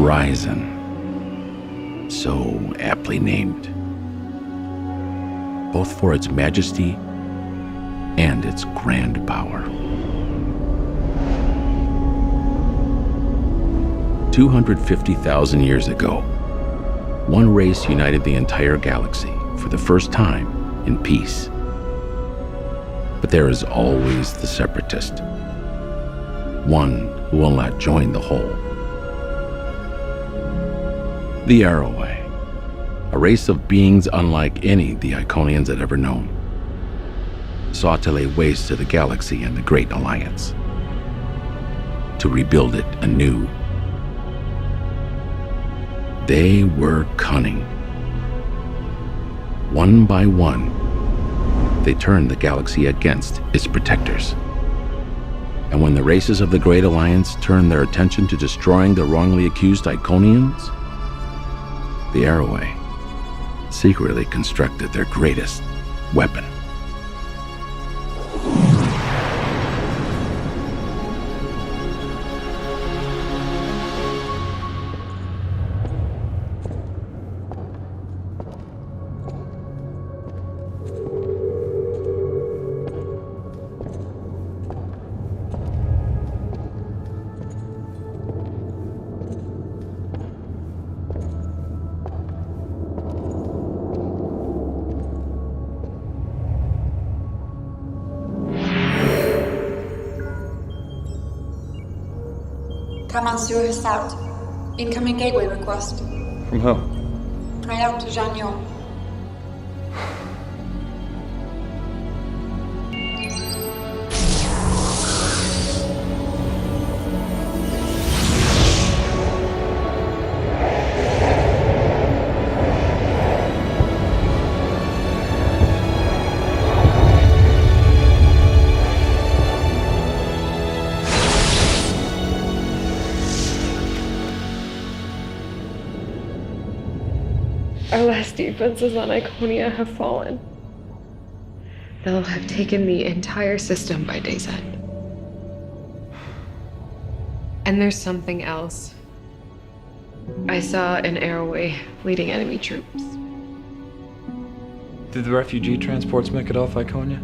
Horizon, so aptly named, both for its majesty and its grand power. 250,000 years ago, one race united the entire galaxy for the first time in peace. But there is always the separatist, one who will not join the whole. The Arrowway, a race of beings unlike any the Iconians had ever known, sought to lay waste to the galaxy and the Great Alliance, to rebuild it anew. They were cunning. One by one, they turned the galaxy against its protectors. And when the races of the Great Alliance turned their attention to destroying the wrongly accused Iconians, the Arrowway secretly constructed their greatest weapon. Command Sewer out. Incoming gateway request. From who? Right out to Janyo. Our last defenses on Iconia have fallen. They'll have taken the entire system by day's end. And there's something else. I saw an Arrowway leading enemy troops. Did the refugee transports make it off Iconia?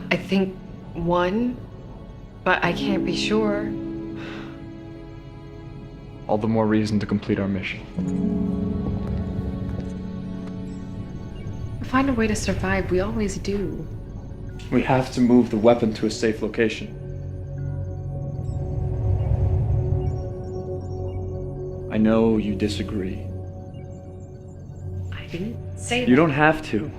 I think one, but I can't be sure. All the more reason to complete our mission. Find a way to survive, we always do. We have to move the weapon to a safe location. I know you disagree. I didn't say that. You don't have to.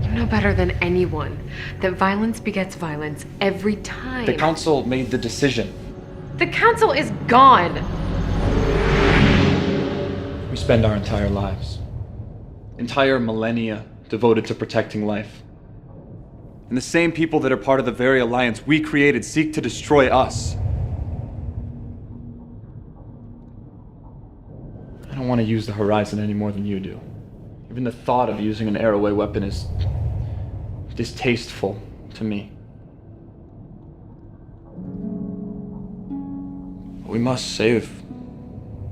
You know better than anyone that violence begets violence every time. The Council made the decision. The Council is gone! We spend our entire lives, entire millennia, devoted to protecting life. And the same people that are part of the very alliance we created seek to destroy us. I don't want to use the Horizon any more than you do. Even the thought of using an Arrowway weapon is distasteful to me. But we must save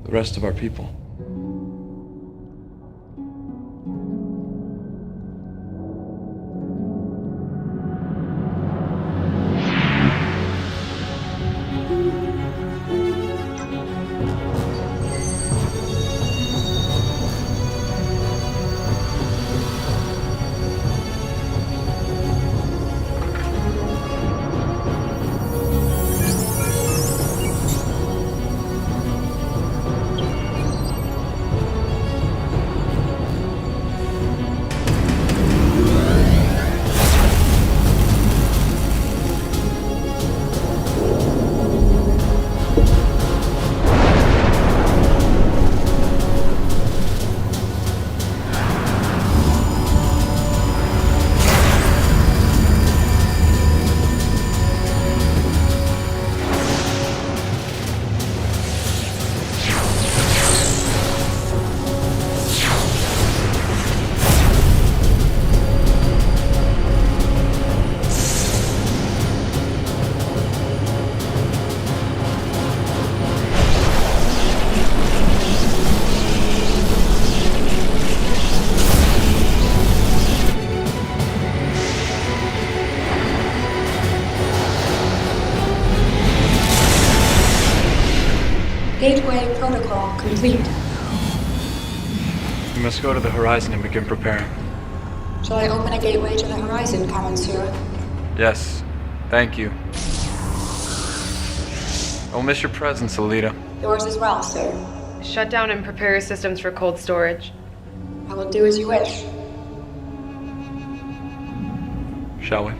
the rest of our people. complete. We must go to the horizon and begin preparing. Shall I open a gateway to the horizon, Monsieur? Yes, thank you. I'll miss your presence, Alita. Yours as well, sir. Shut down and prepare your systems for cold storage. I will do as you wish. Shall we?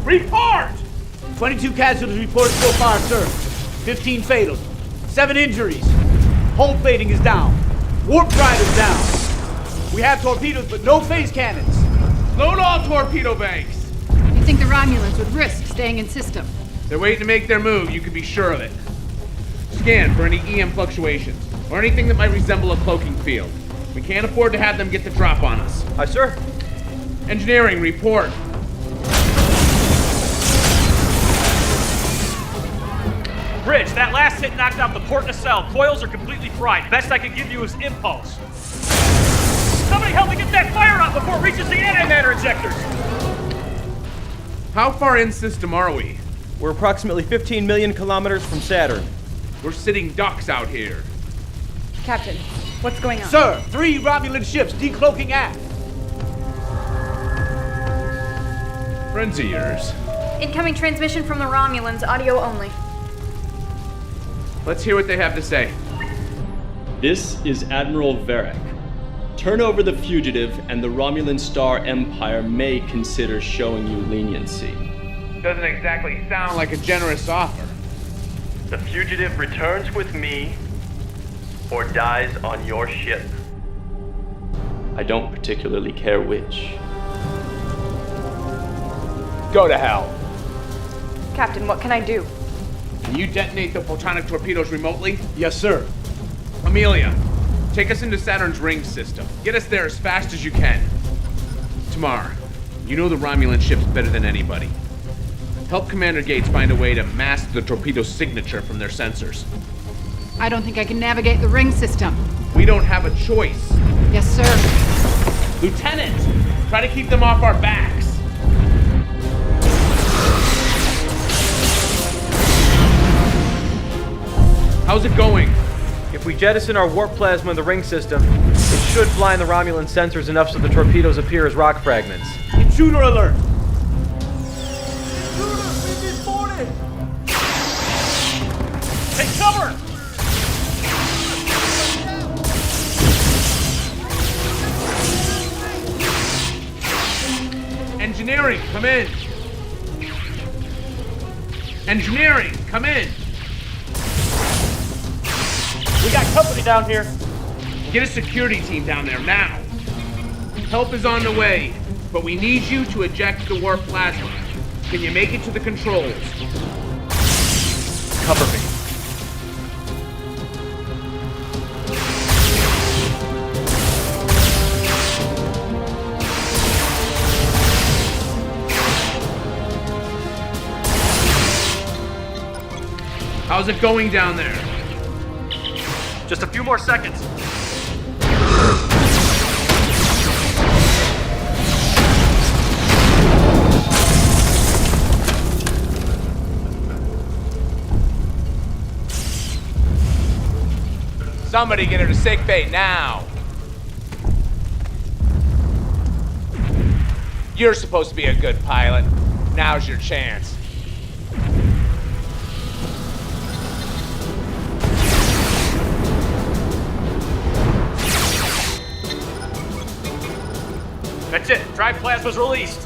Report! 22 casualties reported so far, sir. 15 fatal. 7 injuries. Hull plating is down. Warp drive is down. We have torpedoes, but no phase cannons. Load all torpedo banks. You think the Romulans would risk staying in system? They're waiting to make their move, you can be sure of it. Scan for any EM fluctuations, or anything that might resemble a cloaking field. We can't afford to have them get the drop on us. Aye, sir. Engineering, report. Bridge, that last hit knocked out the port nacelle. Coils are completely fried. Best I can give you is impulse. Somebody help me get that fire out before it reaches the antimatter injectors! How far in system are we? We're approximately 15 million kilometers from Saturn. We're sitting ducks out here. Captain, what's going on? Sir, 3 Romulan ships decloaking aft. Friends of yours. Incoming transmission from the Romulans, audio only. Let's hear what they have to say. This is Admiral Varric. Turn over the fugitive, and the Romulan Star Empire may consider showing you leniency. Doesn't exactly sound like a generous offer. The fugitive returns with me, or dies on your ship. I don't particularly care which. Go to hell. Captain, what can I do? Can you detonate the photonic torpedoes remotely? Yes, sir. Amelia, take us into Saturn's ring system. Get us there as fast as you can. Tamar, you know the Romulan ships better than anybody. Help Commander Gates find a way to mask the torpedo signature from their sensors. I don't think I can navigate the ring system. We don't have a choice. Yes, sir. Lieutenant, try to keep them off our backs. How's it going? If we jettison our warp plasma in the ring system, it should blind the Romulan sensors enough so the torpedoes appear as rock fragments. Intruder alert. Take cover! Engineering, come in. Engineering, come in. We got company down here. Get a security team down there now. Help is on the way, but we need you to eject the warp plasma. Can you make it to the controls? Cover me. How's it going down there? Just a few more seconds. Somebody get her to sick bay now. You're supposed to be a good pilot. Now's your chance. That's it. Drive plasma's released.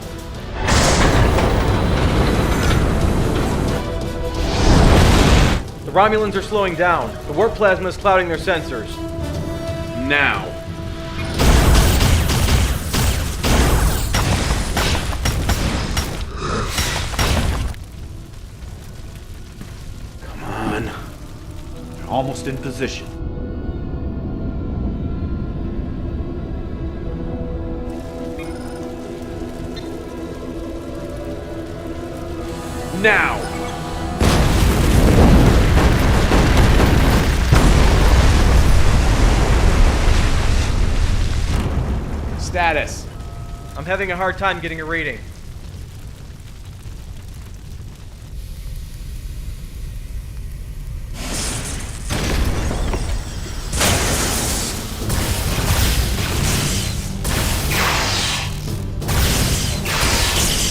The Romulans are slowing down. The warp plasma is clouding their sensors. Now. Come on. They're almost in position. Now. Status. I'm having a hard time getting a reading.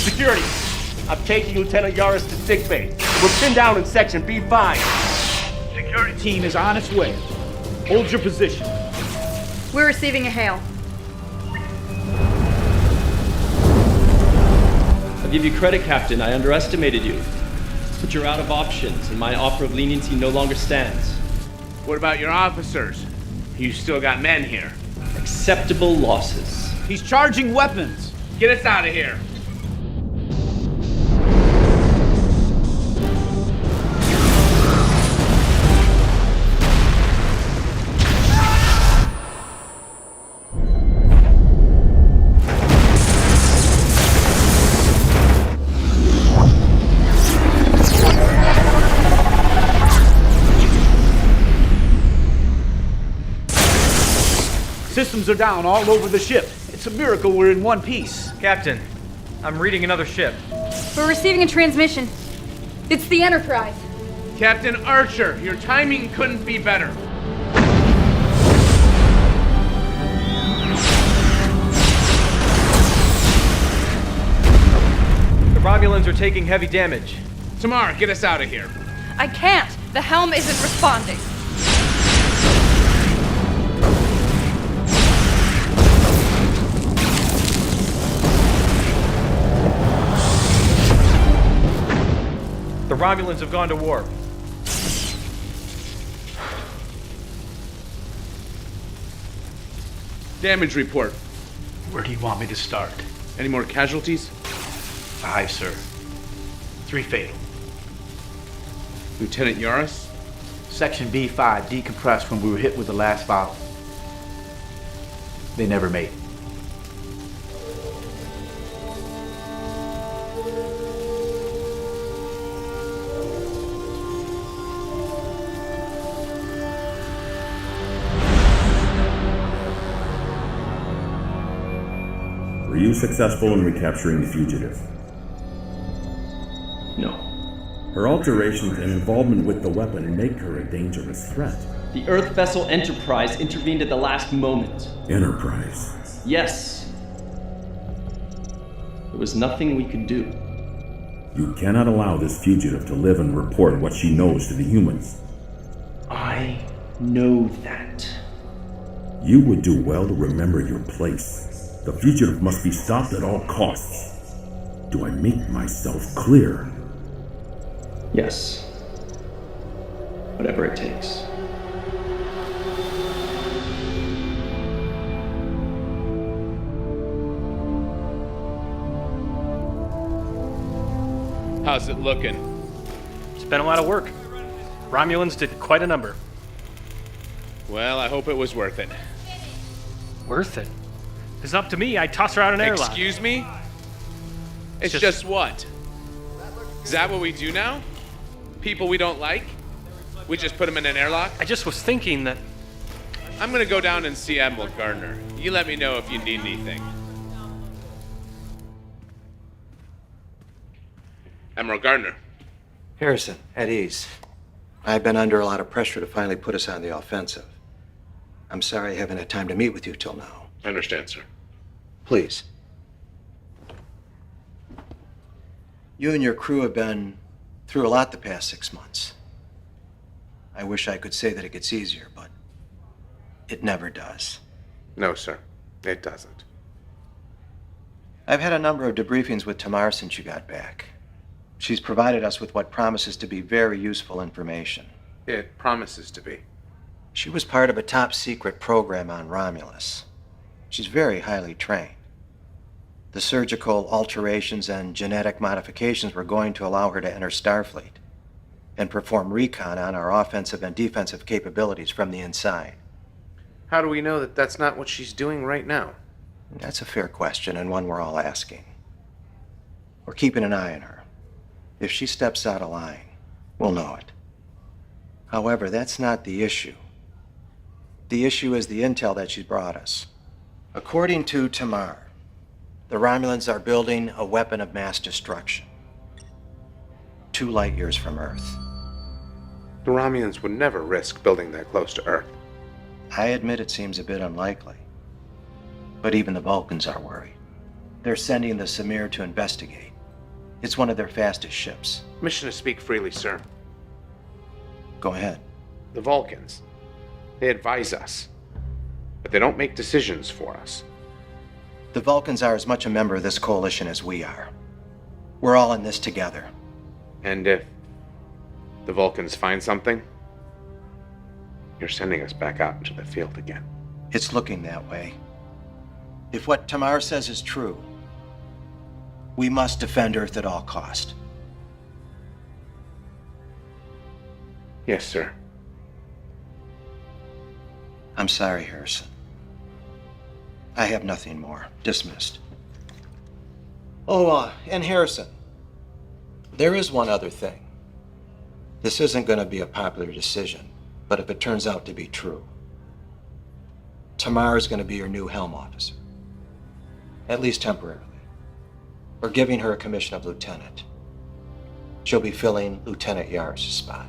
Security, I'm taking Lieutenant Yaris to sickbay. We're pinned down in section B5. Security team is on its way. Hold your position. We're receiving a hail. I'll give you credit, Captain. I underestimated you. But you're out of options, and my offer of leniency no longer stands. What about your officers? You still got men here. Acceptable losses. He's charging weapons. Get us out of here. Systems are down all over the ship. It's a miracle we're in one piece. Captain, I'm reading another ship. We're receiving a transmission. It's the Enterprise. Captain Archer, your timing couldn't be better. The Romulans are taking heavy damage. Tamar, get us out of here. I can't. The helm isn't responding. The Romulans have gone to warp. Damage report. Where do you want me to start? Any more casualties? 5, sir. 3 fatal. Lieutenant Yaris? Section B5 decompressed when we were hit with the last valve. They never made it. Were you successful in recapturing the fugitive? No. Her alterations and involvement with the weapon make her a dangerous threat. The Earth vessel Enterprise intervened at the last moment. Enterprise? Yes. There was nothing we could do. You cannot allow this fugitive to live and report what she knows to the humans. I know that. You would do well to remember your place. The fugitive must be stopped at all costs. Do I make myself clear? Yes. Whatever it takes. How's it looking? It's been a lot of work. Romulans did quite a number. Well, I hope it was worth it. Worth it? It's up to me. I'd toss her out an airlock. Excuse me? It's just what? Is that what we do now? People we don't like? We just put them in an airlock? I just was thinking that... I'm gonna go down and see Admiral Gardner. You let me know if you need anything. Admiral Gardner. Harrison, at ease. I've been under a lot of pressure to finally put us on the offensive. I'm sorry I haven't had time to meet with you till now. I understand, sir. Please. You and your crew have been through a lot the past 6 months. I wish I could say that it gets easier, but it never does. No, sir. It doesn't. I've had a number of debriefings with Tamar since you got back. She's provided us with what promises to be very useful information. It promises to be. She was part of a top-secret program on Romulus. She's very highly trained. The surgical alterations and genetic modifications were going to allow her to enter Starfleet and perform recon on our offensive and defensive capabilities from the inside. How do we know that that's not what she's doing right now? That's a fair question, and one we're all asking. We're keeping an eye on her. If she steps out of line, we'll know it. However, that's not the issue. The issue is the intel that she's brought us. According to Tamar, the Romulans are building a weapon of mass destruction. 2 light years from Earth. The Romulans would never risk building that close to Earth. I admit it seems a bit unlikely. But even the Vulcans are worried. They're sending the Samir to investigate. It's one of their fastest ships. Mission to speak freely, sir. Go ahead. The Vulcans. They advise us. But they don't make decisions for us. The Vulcans are as much a member of this coalition as we are. We're all in this together. And if the Vulcans find something, you're sending us back out into the field again. It's looking that way. If what Tamar says is true, we must defend Earth at all cost. Yes, sir. I'm sorry, Harrison. I have nothing more. Dismissed. Oh, and Harrison, there is one other thing. This isn't going to be a popular decision, but if it turns out to be true, Tamar is going to be your new helm officer. At least temporarily. We're giving her a commission of lieutenant. She'll be filling Lieutenant Yaris' spot.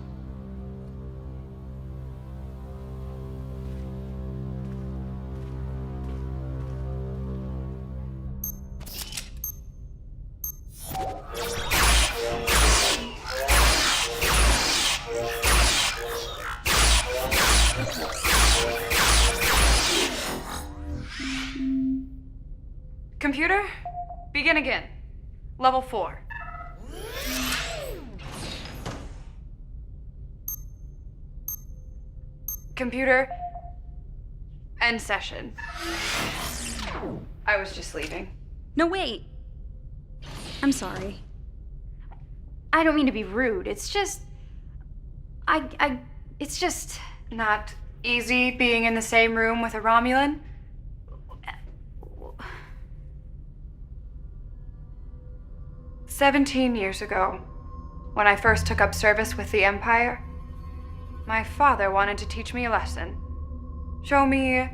Computer, begin again. Level 4. Computer, end session. I was just leaving. No, wait. I'm sorry. I don't mean to be rude. It's just... It's just not easy being in the same room with a Romulan. 17 years ago, when I first took up service with the Empire, my father wanted to teach me a lesson. Show me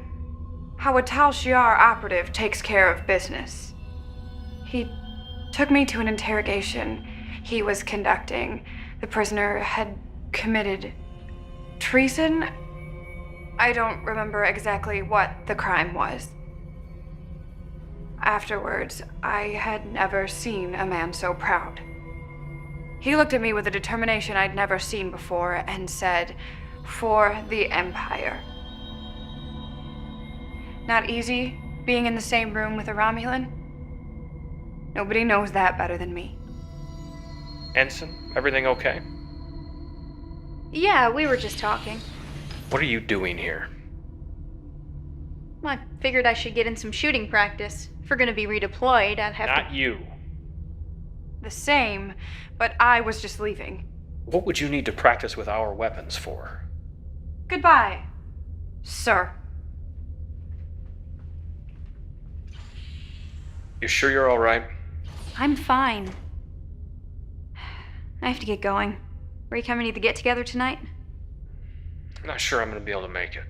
how a Tal Shiar operative takes care of business. He took me to an interrogation he was conducting. The prisoner had committed treason. I don't remember exactly what the crime was. Afterwards, I had never seen a man so proud. He looked at me with a determination I'd never seen before and said, "For the Empire." Not easy being in the same room with a Romulan. Nobody knows that better than me. Ensign, everything okay? Yeah, we were just talking. What are you doing here? Well, I figured I should get in some shooting practice. If we're gonna be redeployed, I'd have Not you. The same, but I was just leaving. What would you need to practice with our weapons for? Goodbye, sir. You sure you're all right? I'm fine. I have to get going. Are you coming to the get-together tonight? I'm not sure I'm going to be able to make it.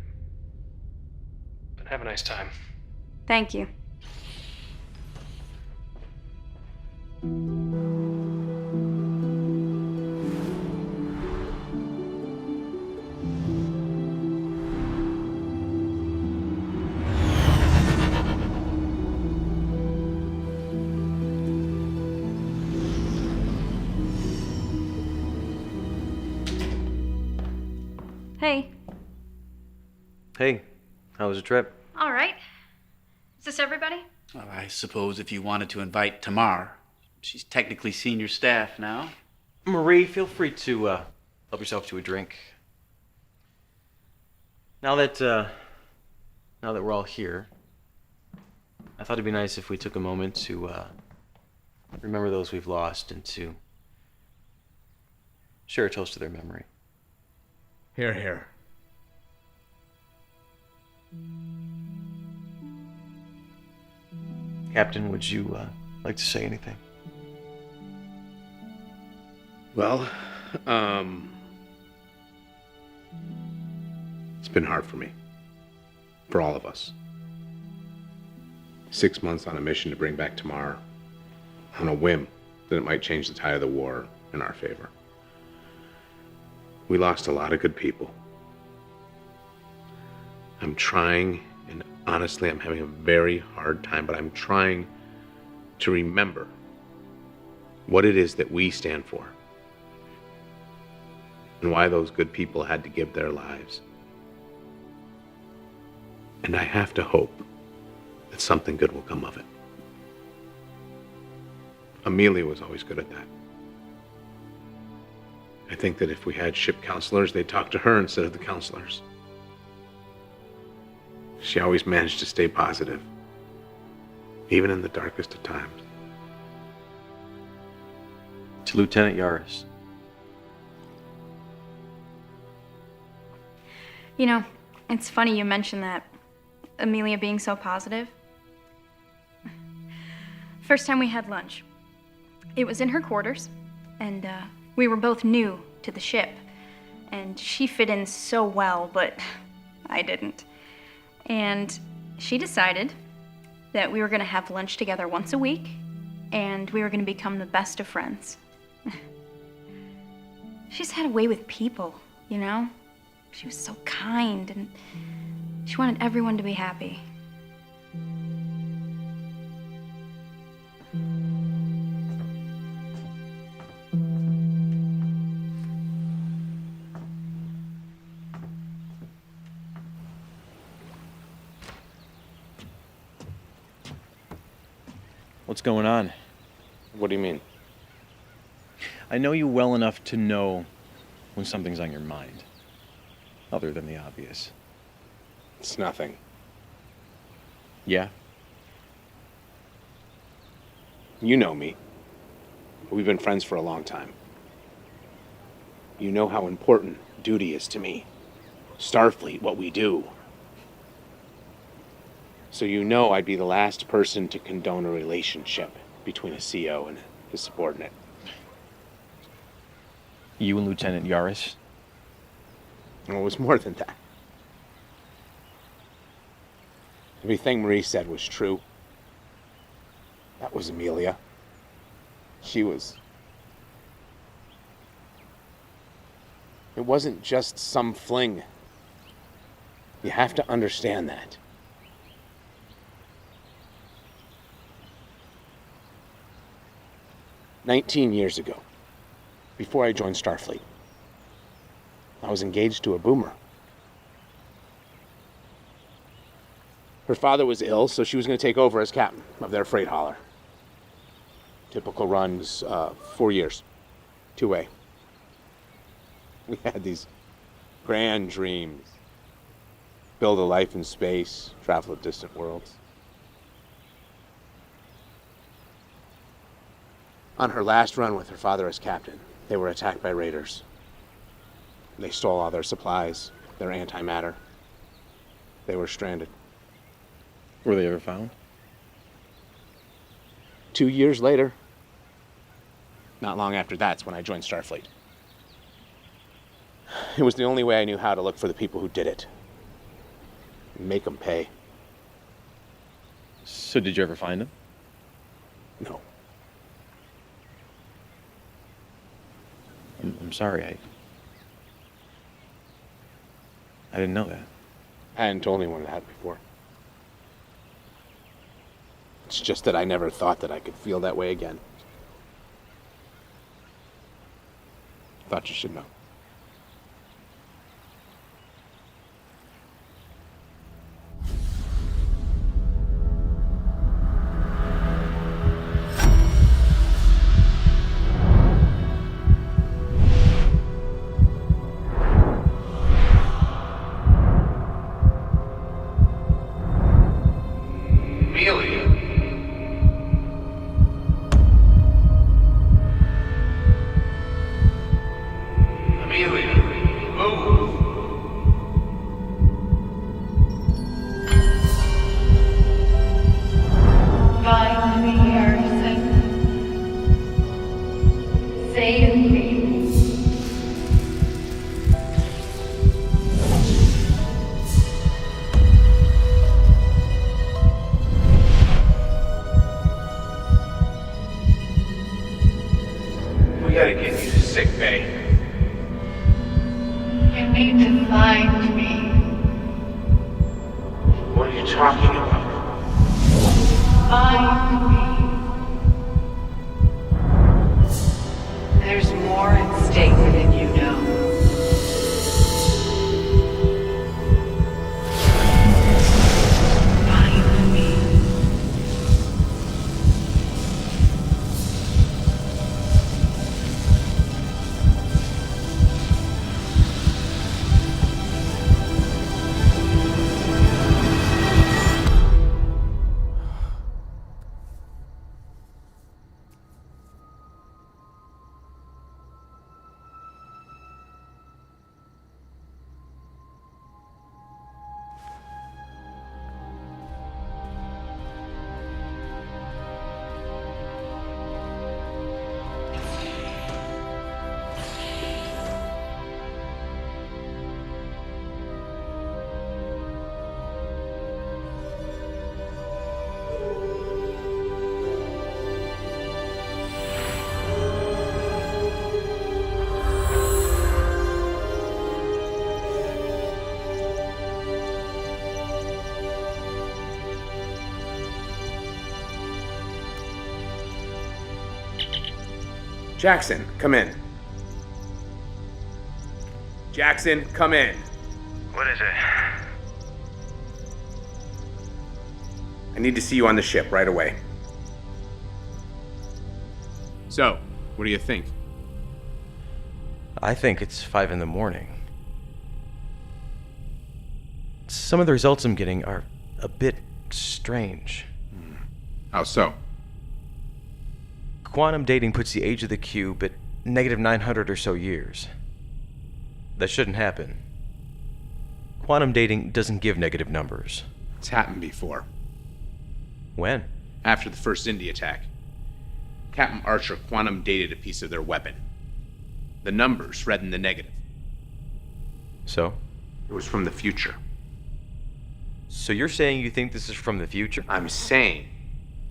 But have a nice time. Thank you. Hey. Hey, how was the trip? All right. Is this everybody? Well, I suppose if you wanted to invite Tamar. She's technically senior staff now. Marie, feel free to help yourself to a drink. Now that we're all here, I thought it'd be nice if we took a moment to remember those we've lost and to share a toast to their memory. Here, here. Captain, would you like to say anything? Well, it's been hard for me. For all of us. 6 months on a mission to bring back Tamar on a whim that it might change the tide of the war in our favor. We lost a lot of good people. I'm trying, and honestly, I'm having a very hard time, but I'm trying to remember what it is that we stand for and why those good people had to give their lives. And I have to hope that something good will come of it. Amelia was always good at that. I think that if we had ship counselors, they'd talk to her instead of the counselors. She always managed to stay positive, even in the darkest of times. To Lieutenant Yaris. You know, it's funny you mention that. Amelia being so positive. First time we had lunch. It was in her quarters, and we were both new to the ship. And she fit in so well, but I didn't. And she decided that we were gonna have lunch together once a week, and we were gonna become the best of friends. She's had a way with people, you know? She was so kind, and she wanted everyone to be happy. What's going on? What do you mean? I know you well enough to know when something's on your mind, other than the obvious. It's nothing. Yeah? You know me. We've been friends for a long time. You know how important duty is to me. Starfleet, what we do. So you know I'd be the last person to condone a relationship between a CO and his subordinate. You and Lieutenant Yaris? Well, it was more than that. Everything Marie said was true. That was Amelia. She was... It wasn't just some fling. You have to understand that. "19 years ago, before I joined Starfleet, I was engaged to a boomer. Her father was ill, so she was going to take over as captain of their freight hauler. Typical runs, 4 years, 2A. We had these grand dreams. Build a life in space, travel to distant worlds. On her last run with her father as captain, they were attacked by raiders. They stole all their supplies, their antimatter. They were stranded. Were they ever found? 2 years later, not long after that's when I joined Starfleet. It was the only way I knew how to look for the people who did it. Make them pay. So did you ever find them? No. I'm sorry, I didn't know that. I hadn't told anyone that before. It's just that I never thought that I could feel that way again. Thought you should know. gotta get you to sick bay. You need to find me. What are you talking about? Find me. There's more at stake than you know. Find me. Jackson, come in. Jackson, come in. What is it? I need to see you on the ship right away. So, what do you think? I think it's 5 in the morning. Some of the results I'm getting are a bit strange. How so? Quantum dating puts the age of the cube at negative 900 or so years. That shouldn't happen. Quantum dating doesn't give negative numbers. It's happened before. When? After the first Indy attack. Captain Archer quantum dated a piece of their weapon. The numbers read in the negative. So? It was from the future. So you're saying you think this is from the future? I'm saying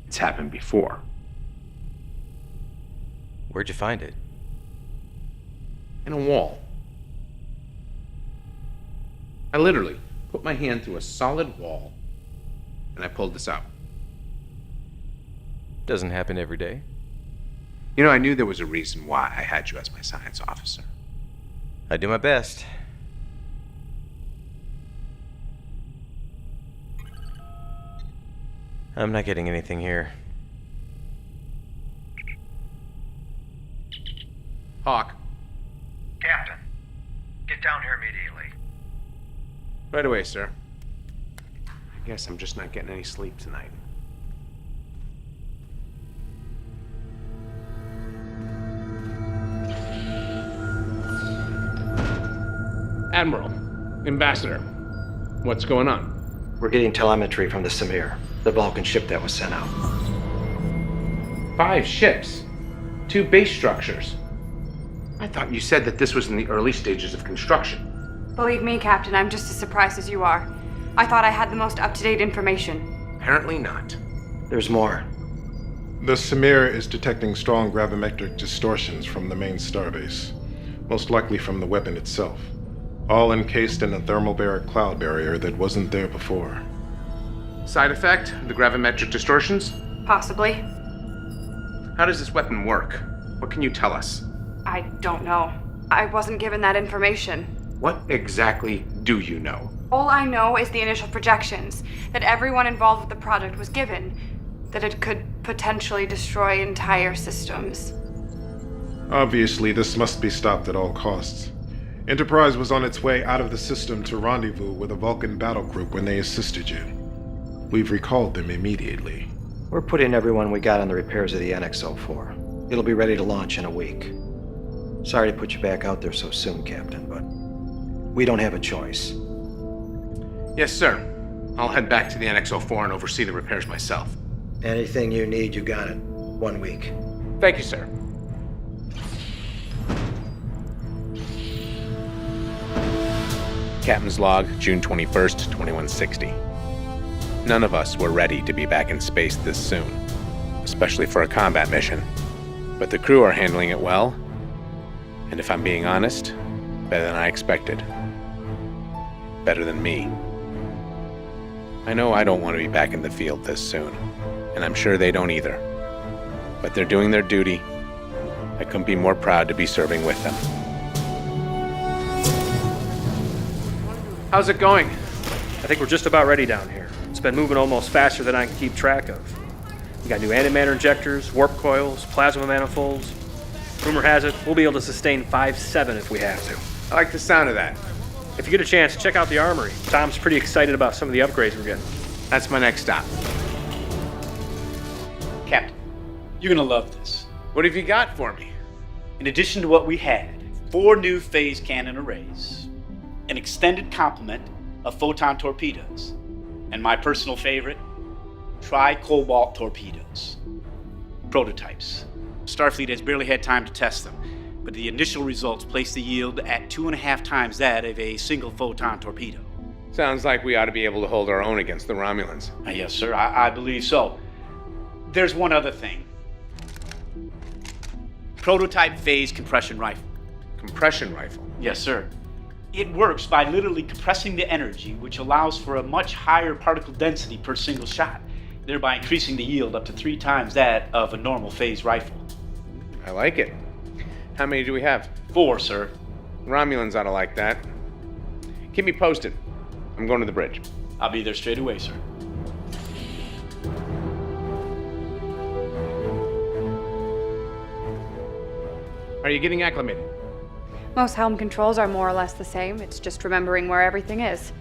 it's happened before. Where'd you find it? In a wall. I literally put my hand through a solid wall and I pulled this out. Doesn't happen every day. You know, I knew there was a reason why I had you as my science officer. I do my best. I'm not getting anything here. Hawk. Captain, get down here immediately. Right away, sir. I guess I'm just not getting any sleep tonight. Admiral, Ambassador, what's going on? We're getting telemetry from the Samir, the Vulcan ship that was sent out. 5 ships. 2 base structures. I thought you said that this was in the early stages of construction. Believe me, Captain, I'm just as surprised as you are. I thought I had the most up-to-date information. Apparently not. There's more. The Samir is detecting strong gravimetric distortions from the main starbase, most likely from the weapon itself, all encased in a thermobaric cloud barrier that wasn't there before. Side effect of the gravimetric distortions? Possibly. How does this weapon work? What can you tell us? I don't know. I wasn't given that information. What exactly do you know? All I know is the initial projections, that everyone involved with the project was given, that it could potentially destroy entire systems. Obviously, this must be stopped at all costs. Enterprise was on its way out of the system to rendezvous with a Vulcan battle group when they assisted you. We've recalled them immediately. We're putting everyone we got on the repairs of the NX-04. It'll be ready to launch in a week. Sorry to put you back out there so soon, Captain, but we don't have a choice. Yes, sir. I'll head back to the NX-04 and oversee the repairs myself. Anything you need, you got it. 1 week. Thank you, sir. Captain's log, June 21st, 2160. None of us were ready to be back in space this soon, especially for a combat mission. But the crew are handling it well, And if I'm being honest, better than I expected. Better than me. I know I don't want to be back in the field this soon, and I'm sure they don't either. But they're doing their duty. I couldn't be more proud to be serving with them. How's it going? I think we're just about ready down here. It's been moving almost faster than I can keep track of. We got new antimatter injectors, warp coils, plasma manifolds. Rumor has it, we'll be able to sustain 5-7 if we have to. I like the sound of that. If you get a chance, check out the armory. Tom's pretty excited about some of the upgrades we're getting. That's my next stop. Captain, you're gonna love this. What have you got for me? In addition to what we had, 4 new phase cannon arrays, an extended complement of photon torpedoes, and my personal favorite, tri-cobalt torpedoes. Prototypes. Starfleet has barely had time to test them, but the initial results place the yield at 2.5 times that of a single photon torpedo. Sounds like we ought to be able to hold our own against the Romulans. Yes, sir, I believe so. There's one other thing. Prototype phase compression rifle. Compression rifle? Yes, sir. It works by literally compressing the energy, which allows for a much higher particle density per single shot, thereby increasing the yield up to 3 times that of a normal phase rifle. I like it. How many do we have? 4, sir. Romulans ought to like that. Keep me posted. I'm going to the bridge. I'll be there straight away, sir. Are you getting acclimated? Most helm controls are more or less the same. It's just remembering where everything is.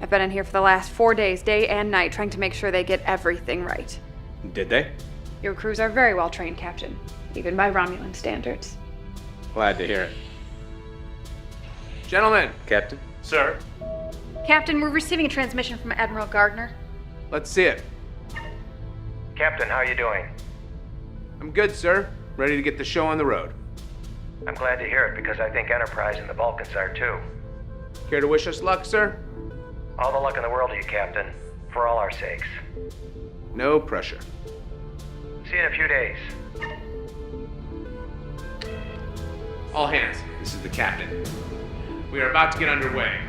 I've been in here for the last 4 days, day and night, trying to make sure they get everything right. Did they? Your crews are very well trained, Captain, even by Romulan standards. Glad to hear it. Gentlemen. Captain? Sir? Captain, we're receiving a transmission from Admiral Gardner. Let's see it. Captain, how are you doing? I'm good, sir. Ready to get the show on the road. I'm glad to hear it because I think Enterprise and the Vulcans are too. Care to wish us luck, sir? All the luck in the world to you, Captain. For all our sakes. No pressure. See you in a few days. All hands, this is the captain. We are about to get underway.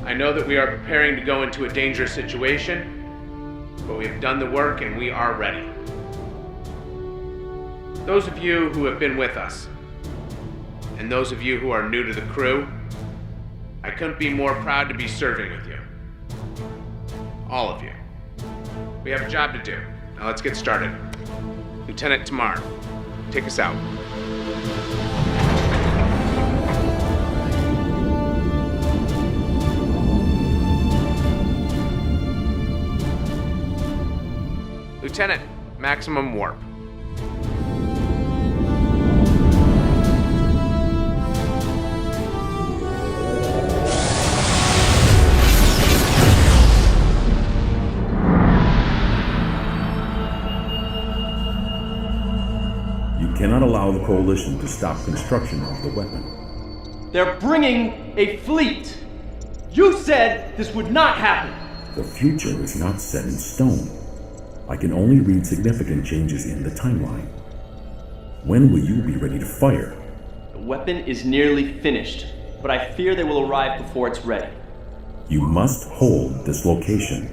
I know that we are preparing to go into a dangerous situation, but we have done the work and we are ready. Those of you who have been with us, and those of you who are new to the crew, I couldn't be more proud to be serving with you. All of you. We have a job to do. Now let's get started. Lieutenant Tamar, take us out. Lieutenant, maximum warp. You cannot allow the Coalition to stop construction of the weapon. They're bringing a fleet. You said this would not happen. The future is not set in stone. I can only read significant changes in the timeline. When will you be ready to fire? The weapon is nearly finished, but I fear they will arrive before it's ready. You must hold this location.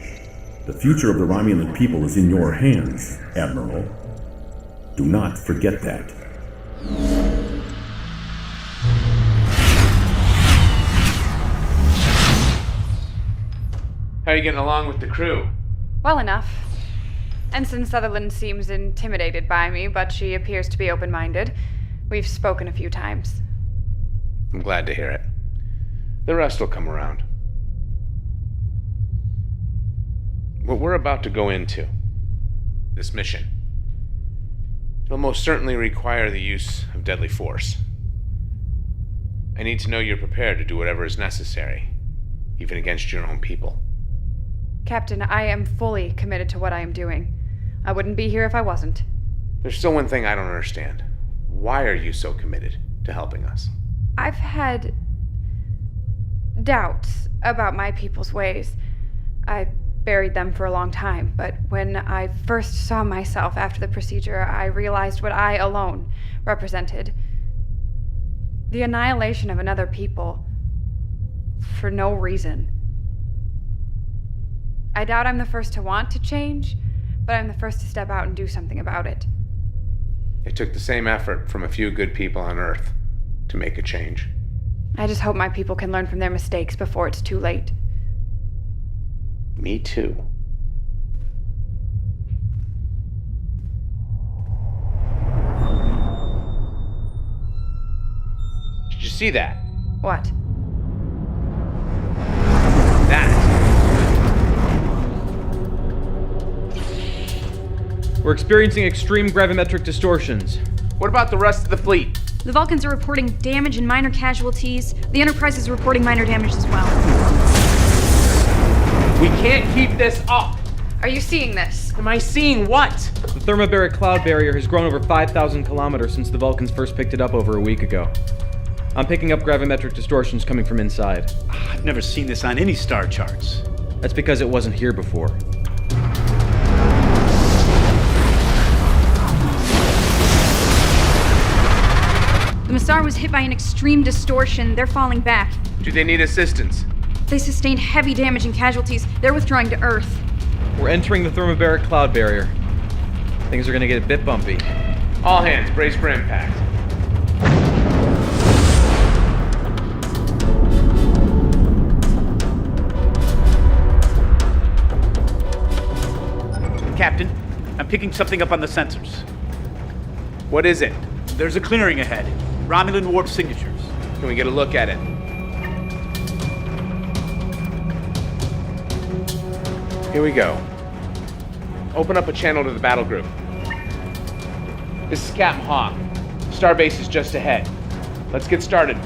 The future of the Romulan people is in your hands, Admiral. Do not forget that. How are you getting along with the crew? Well enough. Ensign Sutherland seems intimidated by me, but she appears to be open-minded. We've spoken a few times. I'm glad to hear it. The rest will come around. What we're about to go into, this mission, it'll most certainly require the use of deadly force. I need to know you're prepared to do whatever is necessary, even against your own people. Captain, I am fully committed to what I am doing. I wouldn't be here if I wasn't. There's still one thing I don't understand. Why are you so committed to helping us? I've had doubts about my people's ways. I buried them for a long time, but when I first saw myself after the procedure, I realized what I alone represented. The annihilation of another people. For no reason. I doubt I'm the first to want to change, but I'm the first to step out and do something about it. It took the same effort from a few good people on Earth to make a change. I just hope my people can learn from their mistakes before it's too late. Me too. Did you see that? What? We're experiencing extreme gravimetric distortions. What about the rest of the fleet? The Vulcans are reporting damage and minor casualties. The Enterprise is reporting minor damage as well. We can't keep this up! Are you seeing this? Am I seeing what? The thermobaric cloud barrier has grown over 5,000 kilometers since the Vulcans first picked it up over a week ago. I'm picking up gravimetric distortions coming from inside. I've never seen this on any star charts. That's because it wasn't here before. The Massar was hit by an extreme distortion. They're falling back. Do they need assistance? They sustained heavy damage and casualties. They're withdrawing to Earth. We're entering the thermobaric cloud barrier. Things are gonna get a bit bumpy. All hands, brace for impact. Captain, I'm picking something up on the sensors. What is it? There's a clearing ahead. Romulan warp signatures. Can we get a look at it? Here we go. Open up a channel to the battle group. This is Captain Hawk. Starbase is just ahead. Let's get started.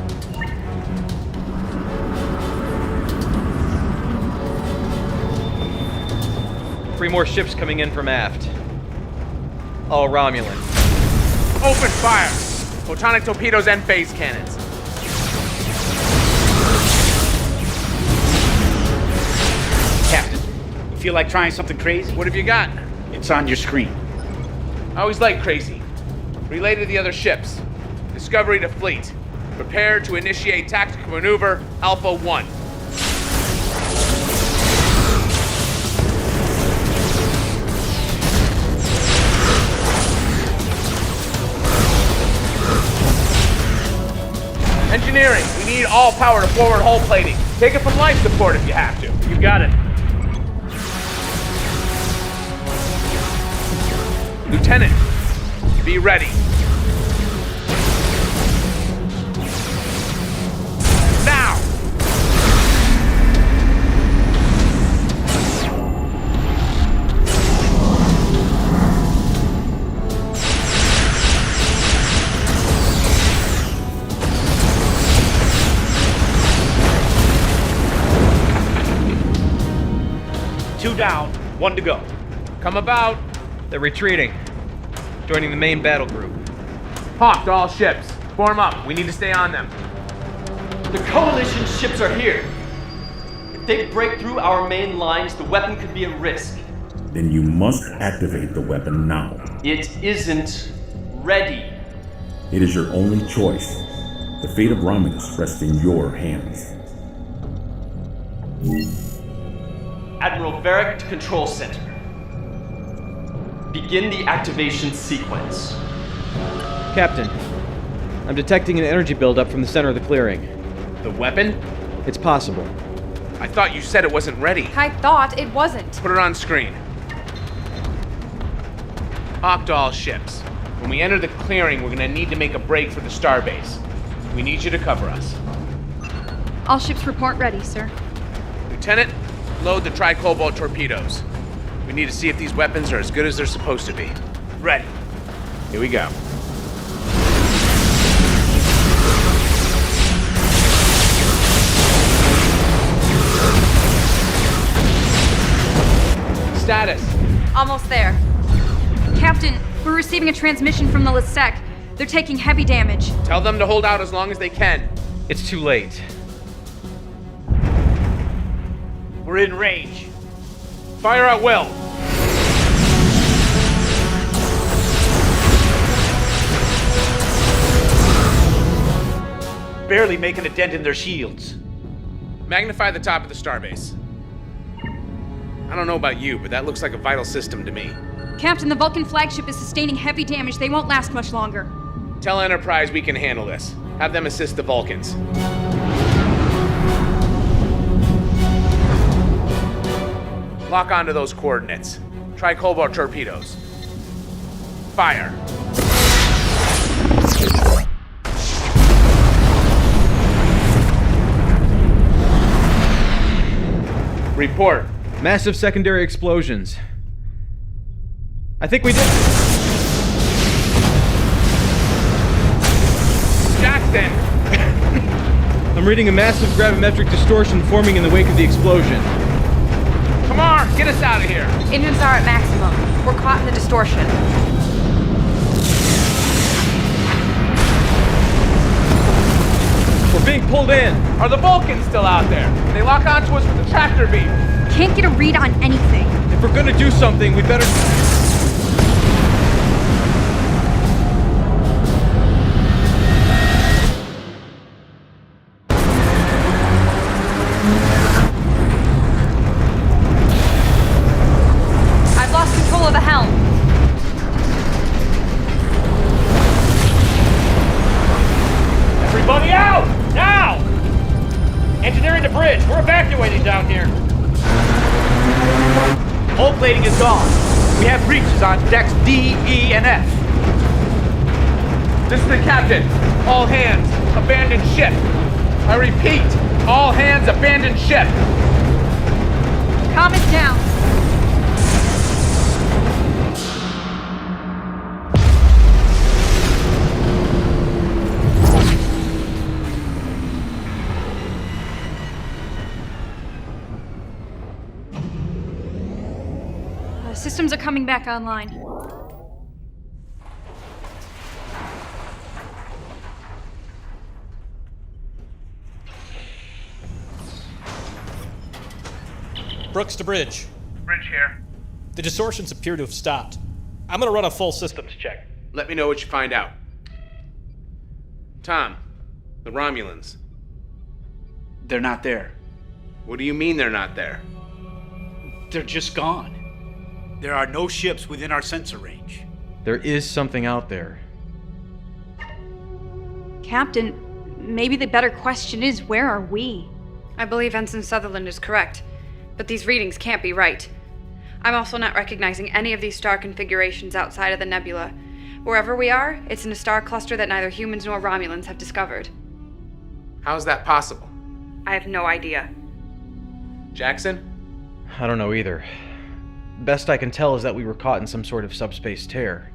Three more ships coming in from aft. All Romulan. Open fire! Photonic torpedoes and phase cannons. Captain, you feel like trying something crazy? What have you got? It's on your screen. I always like crazy. Relay to the other ships. Discovery to fleet. Prepare to initiate tactical maneuver Alpha 1. Engineering, we need all power to forward hull plating. Take it from life support if you have to. You got it. Lieutenant, be ready. Now! Two down, one to go. Come about. They're retreating. Joining the main battle group. Hawk to all ships. Form up. We need to stay on them. The Coalition ships are here. If they break through our main lines, the weapon could be at risk. Then you must activate the weapon now. It isn't ready. It is your only choice. The fate of Romulus rests in your hands. Admiral Varric to Control Center. Begin the activation sequence. Captain, I'm detecting an energy buildup from the center of the clearing. The weapon? It's possible. I thought you said it wasn't ready. I thought it wasn't. Put it on screen. Hawk to all ships. When we enter the clearing, we're gonna need to make a break for the starbase. We need you to cover us. All ships report ready, sir. Lieutenant, load the tri-cobalt torpedoes. We need to see if these weapons are as good as they're supposed to be. Ready. Here we go. Status. Almost there. Captain, we're receiving a transmission from the Lasek. They're taking heavy damage. Tell them to hold out as long as they can. It's too late. We're in range. Fire at will. barely making a dent in their shields. Magnify the top of the starbase. I don't know about you, but that looks like a vital system to me. Captain, the Vulcan flagship is sustaining heavy damage. They won't last much longer. Tell Enterprise we can handle this. Have them assist the Vulcans. Lock onto those coordinates. Try cobalt torpedoes. Fire. Report. Massive secondary explosions. I think we did. Jackson! I'm reading a massive gravimetric distortion forming in the wake of the explosion. Come on, get us out of here. Engines are at maximum. We're caught in the distortion. We're being pulled in. Are the Vulcans still out there? They lock onto us with the tractor beam. Can't get a read on anything. If we're gonna do something, we better... I've lost control of the helm. Everybody out! Now! Engineering the bridge. We're evacuating down here. Hull plating is gone. We have breaches on decks D, E, and F. This is the captain. All hands, abandon ship. I repeat, all hands, abandon ship. Calm it down. Systems are coming back online. Brooks to bridge. Bridge here. The distortions appear to have stopped. I'm gonna run a full systems check. Let me know what you find out. Tom, the Romulans. They're not there. What do you mean they're not there? They're just gone. There are no ships within our sensor range. There is something out there. Captain, maybe the better question is, where are we? I believe Ensign Sutherland is correct, but these readings can't be right. I'm also not recognizing any of these star configurations outside of the nebula. Wherever we are, it's in a star cluster that neither humans nor Romulans have discovered. How's that possible? I have no idea. Jackson? I don't know either. Best I can tell is that we were caught in some sort of subspace tear.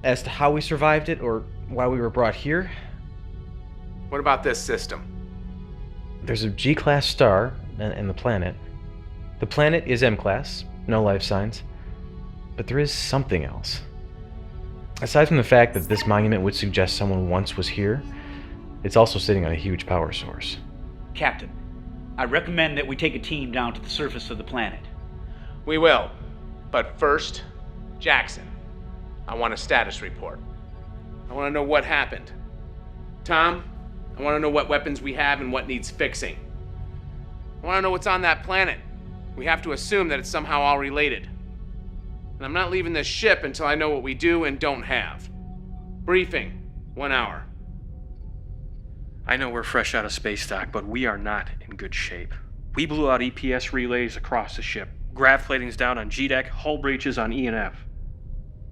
As to how we survived it or why we were brought here, What about this system? there's a G-class star and the planet. The planet is M-class, no life signs. But there is something else. Aside from the fact that this monument would suggest someone once was here, it's also sitting on a huge power source. Captain, I recommend that we take a team down to the surface of the planet. We will. But first, Jackson. I want a status report. I want to know what happened. Tom, I want to know what weapons we have and what needs fixing. I want to know what's on that planet. We have to assume that it's somehow all related. And I'm not leaving this ship until I know what we do and don't have. Briefing, 1 hour. I know we're fresh out of space dock, but we are not in good shape. We blew out EPS relays across the ship. Grav plating's down on G-deck, hull breaches on E and F.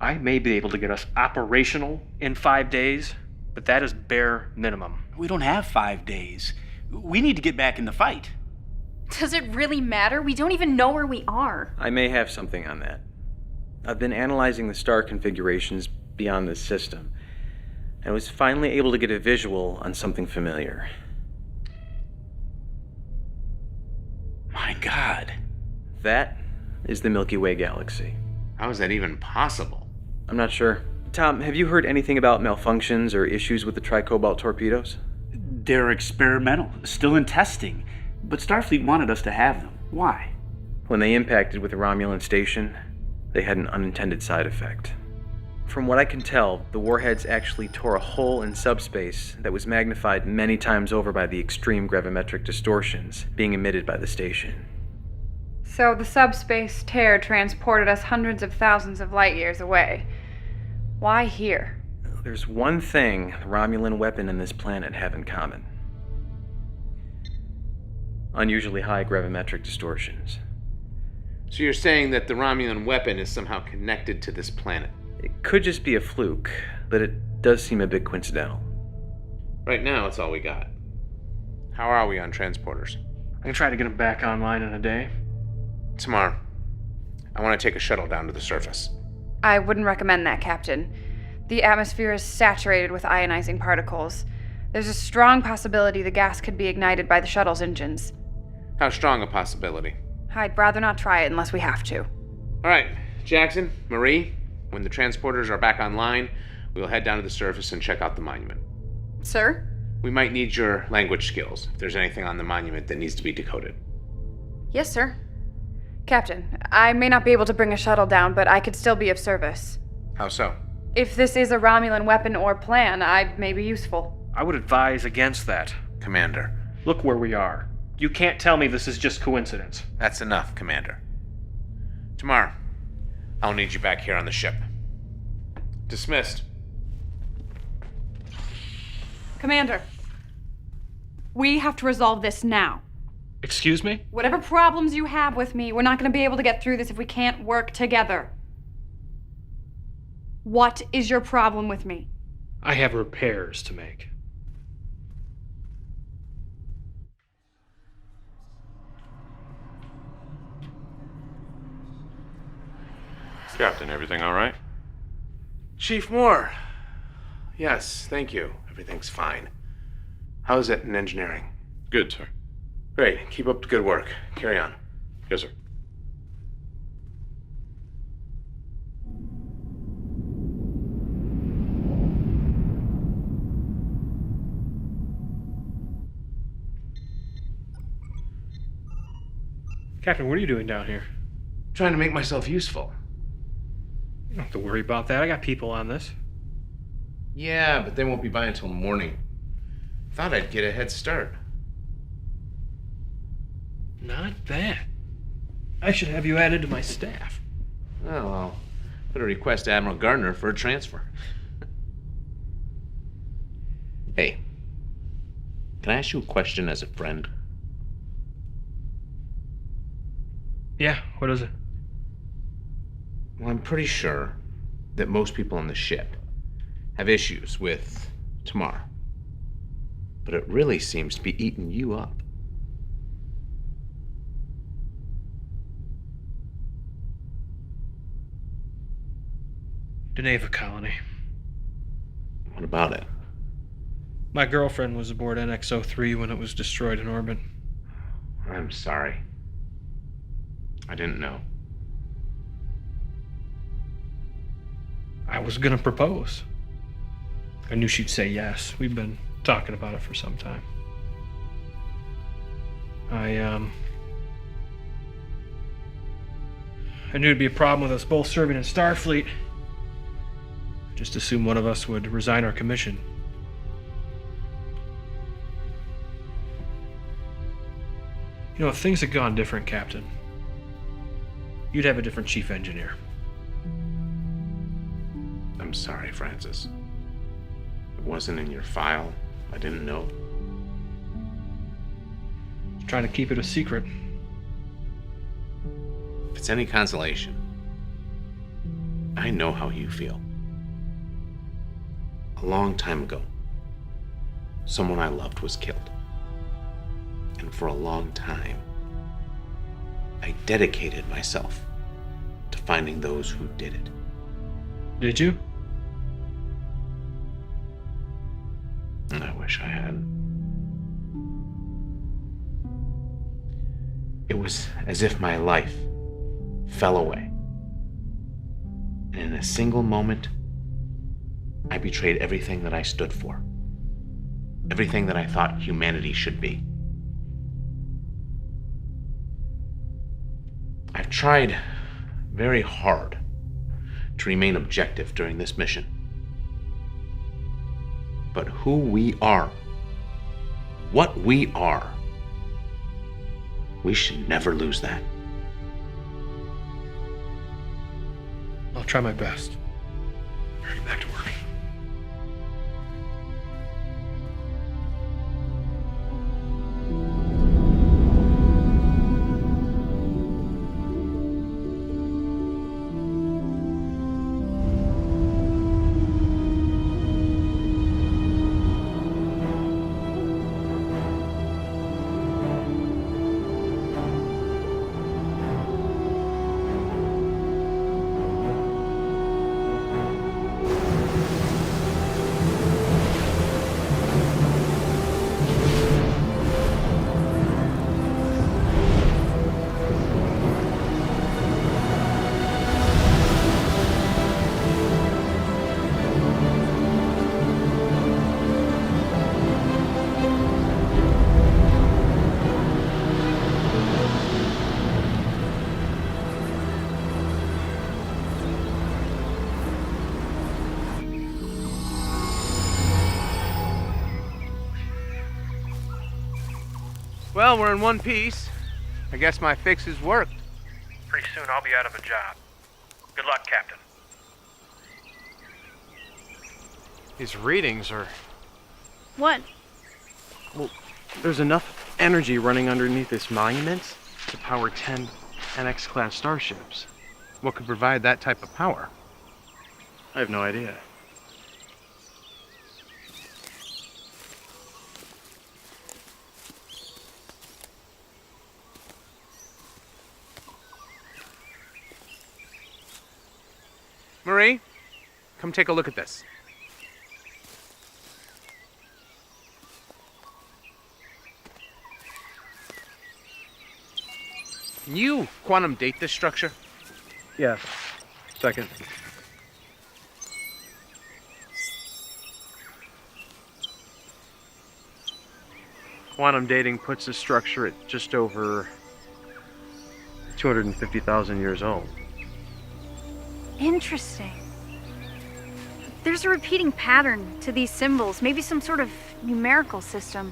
I may be able to get us operational in 5 days, but that is bare minimum. We don't have 5 days. We need to get back in the fight. Does it really matter? We don't even know where we are. I may have something on that. I've been analyzing the star configurations beyond this system, and was finally able to get a visual on something familiar. My God. That is the Milky Way galaxy. How is that even possible? I'm not sure. Tom, have you heard anything about malfunctions or issues with the tricobalt torpedoes? They're experimental, still in testing, but Starfleet wanted us to have them. Why? When they impacted with the Romulan station, they had an unintended side effect. From what I can tell, the warheads actually tore a hole in subspace that was magnified many times over by the extreme gravimetric distortions being emitted by the station. So the subspace tear transported us hundreds of thousands of light years away. Why here? There's one thing the Romulan weapon and this planet have in common. Unusually high gravimetric distortions. So you're saying that the Romulan weapon is somehow connected to this planet? It could just be a fluke, but it does seem a bit coincidental. Right now, it's all we got. How are we on transporters? I can try to get them back online in a day. Tomorrow, I want to take a shuttle down to the surface. I wouldn't recommend that, Captain. The atmosphere is saturated with ionizing particles. There's a strong possibility the gas could be ignited by the shuttle's engines. How strong a possibility? I'd rather not try it unless we have to. All right, Jackson, Marie, when the transporters are back online, we'll head down to the surface and check out the monument. Sir? We might need your language skills if there's anything on the monument that needs to be decoded. Yes, sir. Captain, I may not be able to bring a shuttle down, but I could still be of service. How so? If this is a Romulan weapon or plan, I may be useful. I would advise against that. Commander. Look where we are. You can't tell me this is just coincidence. That's enough, Commander. Tomorrow, I'll need you back here on the ship. Dismissed. Commander, we have to resolve this now. Excuse me? Whatever problems you have with me, we're not going to be able to get through this if we can't work together. What is your problem with me? I have repairs to make. Captain, everything all right? Chief Moore. Yes, thank you. Everything's fine. How's it in engineering? Good, sir. Great. Keep up the good work. Carry on. Yes, sir. Captain, what are you doing down here? Trying to make myself useful. You don't have to worry about that. I got people on this. Yeah, but they won't be by until morning. Thought I'd get a head start. Not bad. I should have you added to my staff. Well, I'll put a request to Admiral Gardner for a transfer. Hey, can I ask you a question as a friend? Yeah, what is it? Well, I'm pretty sure that most people on the ship have issues with tomorrow. But it really seems to be eating you up. Deneva Colony. What about it? My girlfriend was aboard NX-03 when it was destroyed in orbit. I'm sorry. I didn't know. I was gonna propose. I knew she'd say yes. We've been talking about it for some time. I knew it'd be a problem with us both serving in Starfleet. Just assumed one of us would resign our commission. You know, if things had gone different, Captain, you'd have a different chief engineer. I'm sorry, Francis. It wasn't in your file. I didn't know. Just trying to keep it a secret. If it's any consolation, I know how you feel. A long time ago, someone I loved was killed. And for a long time, I dedicated myself to finding those who did it. Did you? I wish I had. It was as if my life fell away. And in a single moment, I betrayed everything that I stood for. Everything that I thought humanity should be. I've tried very hard to remain objective during this mission. But who we are, what we are, we should never lose that. I'll try my best. Hurry back to work. Well, we're in one piece. I guess my fixes worked. Pretty soon I'll be out of a job. Good luck, Captain. These readings are... What? Well, there's enough energy running underneath this monument to power 10 NX-class starships. What could provide that type of power? I have no idea. Marie, come take a look at this. Can you quantum date this structure? Yeah. Second. Quantum dating puts the structure at just over 250,000 years old. Interesting. There's a repeating pattern to these symbols, maybe some sort of numerical system.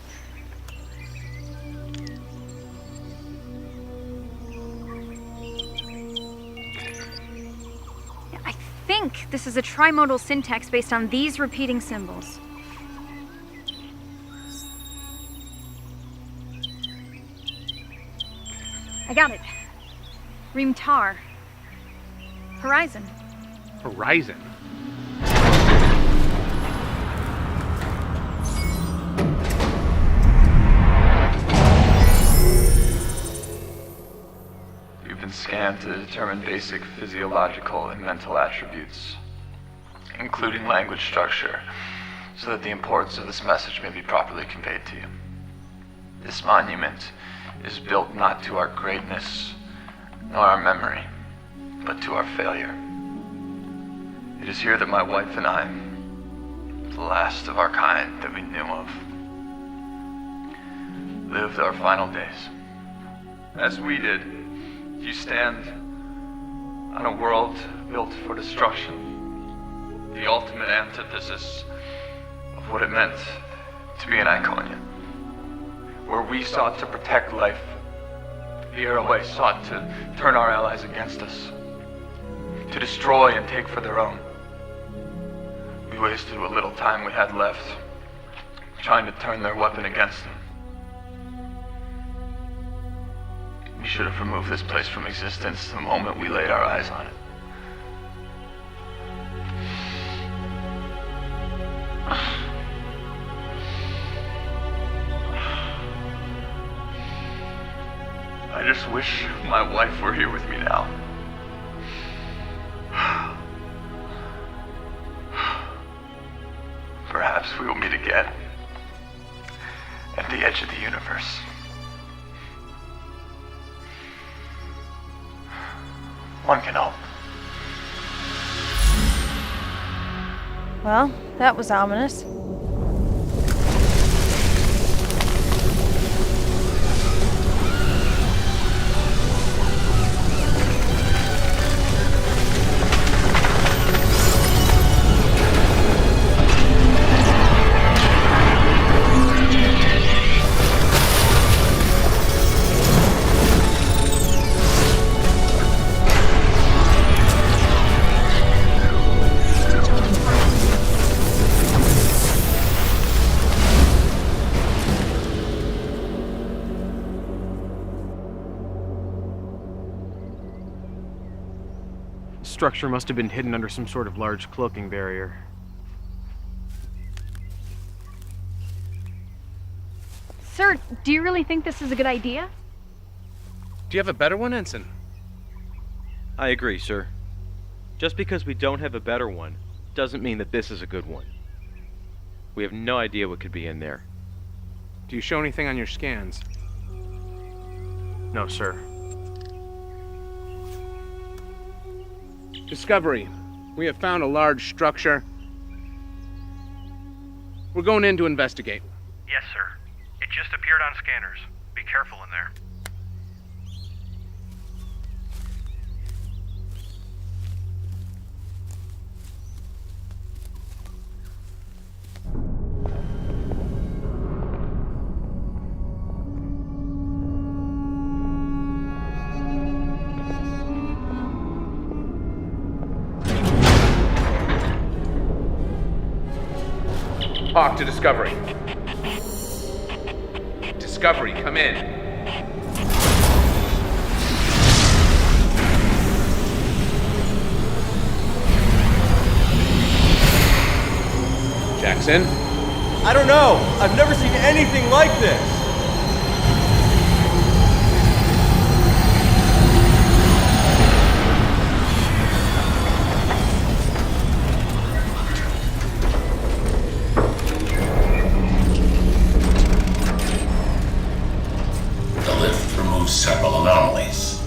I think this is a trimodal syntax based on these repeating symbols. I got it. Reemtar. Horizon. Horizon? You've been scanned to determine basic physiological and mental attributes, including language structure, so that the importance of this message may be properly conveyed to you. This monument is built not to our greatness nor our memory, but to our failure. It is here that my wife and I, the last of our kind that we knew of, lived our final days. As we did, you stand on a world built for destruction, the ultimate antithesis of what it meant to be an Iconian. Where we sought to protect life, the Airway sought to turn our allies against us, to destroy and take for their own. We wasted what little time we had left, trying to turn their weapon against them. We should have removed this place from existence the moment we laid our eyes on it. I just wish my wife were here with me now. Perhaps we will meet again at the edge of the universe. One can hope. Well, that was ominous. structure must have been hidden under some sort of large cloaking barrier. Sir, do you really think this is a good idea? Do you have a better one, Ensign? I agree, sir. Just because we don't have a better one doesn't mean that this is a good one. We have no idea what could be in there. Do you show anything on your scans? No, sir. Discovery. We have found a large structure. We're going in to investigate. Yes, sir. It just appeared on scanners. Be careful in there. Hawk to Discovery. Discovery, come in. Jackson? I don't know. I've never seen anything like this. The lift removes several anomalies.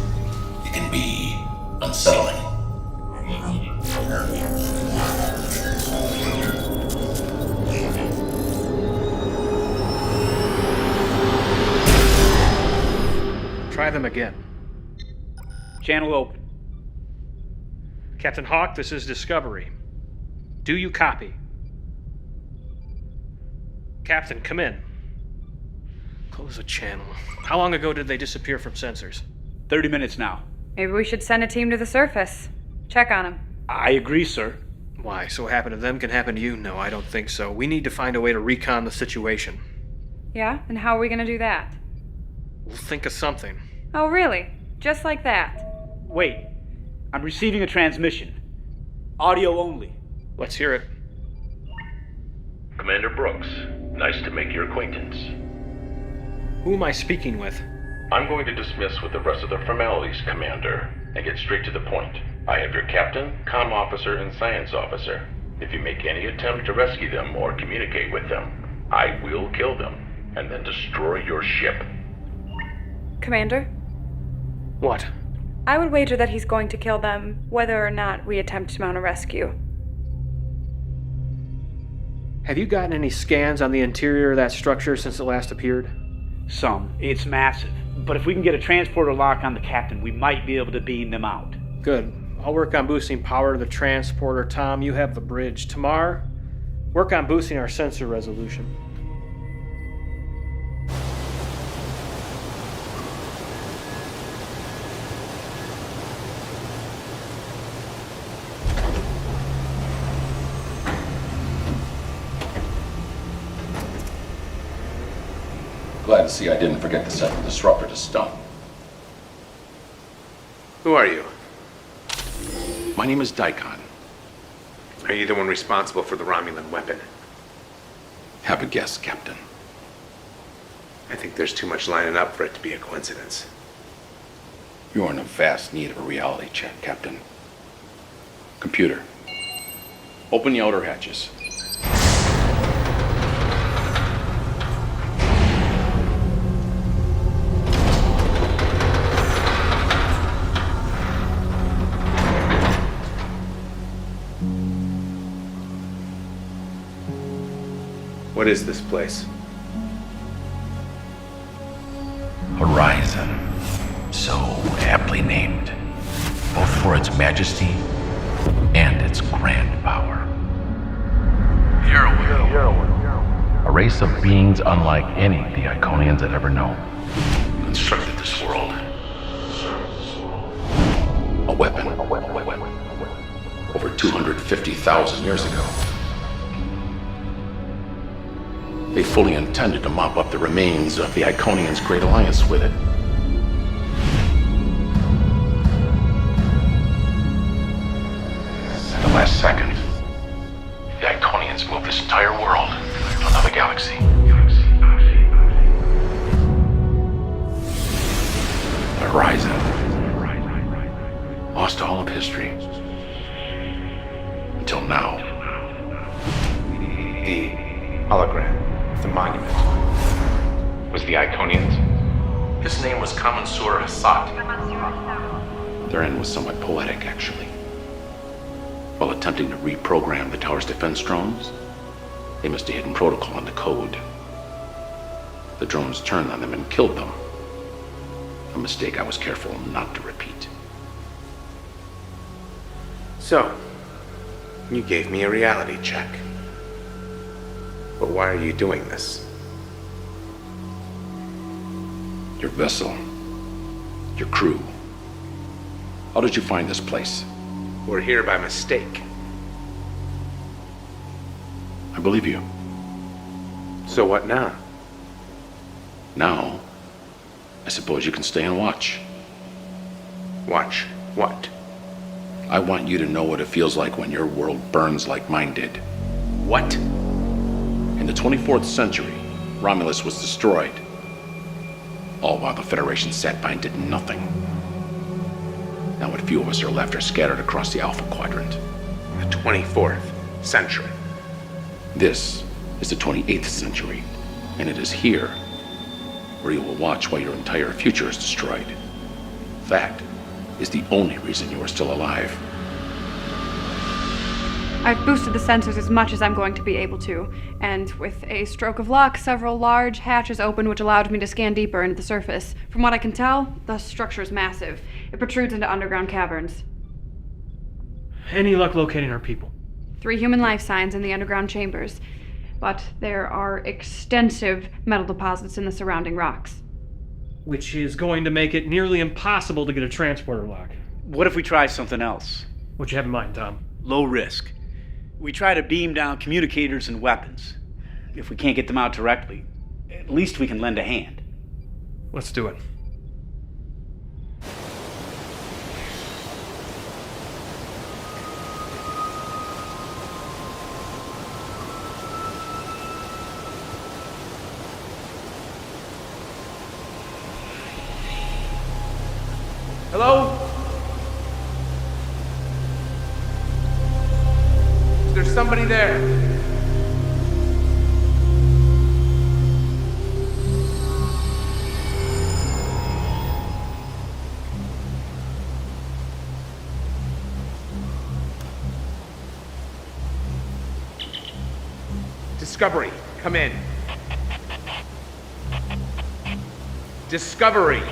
It can be unsettling. Try them again. Channel open. Captain Hawk, this is Discovery. Do you copy? Captain, come in. Close the channel. How long ago did they disappear from sensors? 30 minutes now. Maybe we should send a team to the surface. Check on him. I agree, sir. Why? So what happened to them can happen to you? No, I don't think so. We need to find a way to recon the situation. Yeah? And how are we gonna do that? We'll think of something. Oh, really? Just like that? Wait. I'm receiving a transmission. Audio only. Let's hear it. Commander Brooks, nice to make your acquaintance. Who am I speaking with? I'm going to dismiss with the rest of the formalities, Commander, and get straight to the point. I have your captain, comm officer, and science officer. If you make any attempt to rescue them or communicate with them, I will kill them, and then destroy your ship. Commander? What? I would wager that he's going to kill them, whether or not we attempt to mount a rescue. Have you gotten any scans on the interior of that structure since it last appeared? Some. It's massive. But if we can get a transporter lock on the captain, we might be able to beam them out. Good. I'll work on boosting power to the transporter. Tom, you have the bridge. Tamar, work on boosting our sensor resolution. Glad to see I didn't forget to set the disruptor to stun. Who are you? My name is Daikon. Are you the one responsible for the Romulan weapon? Have a guess, Captain. I think there's too much lining up for it to be a coincidence. You're in a vast need of a reality check, Captain. Computer, open the outer hatches. What is this place? Horizon. So aptly named, both for its majesty and its grand power. A race of beings unlike any the Iconians had ever known, constructed this world. A weapon. Over 250,000 years ago. They fully intended to mop up the remains of the Iconians' Great Alliance with it. this entire world to another galaxy. The horizon. Lost all of history. Until now. The hologram, the monument, was the Iconians? His name was Kamensur Hassat. Their end was somewhat poetic, actually. While attempting to reprogram the tower's defense drones, they missed a hidden protocol in the code. The drones turned on them and killed them. A mistake I was careful not to repeat. So, you gave me a reality check. But why are you doing this? Your vessel. Your crew. How did you find this place? We're here by mistake. I believe you. So what now? Now, I suppose you can stay and watch. Watch what? I want you to know what it feels like when your world burns like mine did. What? In the 24th century, Romulus was destroyed. All while the Federation sat by and did nothing. Now what few of us are left are scattered across the Alpha Quadrant. The 24th century. This is the 28th century, and it is here where you will watch while your entire future is destroyed. That is the only reason you are still alive. I've boosted the sensors as much as I'm going to be able to, and with a stroke of luck, several large hatches opened which allowed me to scan deeper into the surface. From what I can tell, the structure is massive. It protrudes into underground caverns. Any luck locating our people? 3 human life signs in the underground chambers, but there are extensive metal deposits in the surrounding rocks. Which is going to make it nearly impossible to get a transporter lock. What if we try something else? What you have in mind, Tom? Low risk. We try to beam down communicators and weapons. If we can't get them out directly, at least we can lend a hand. Let's do it. Hello? Is there somebody there? Discovery, come in. Discovery.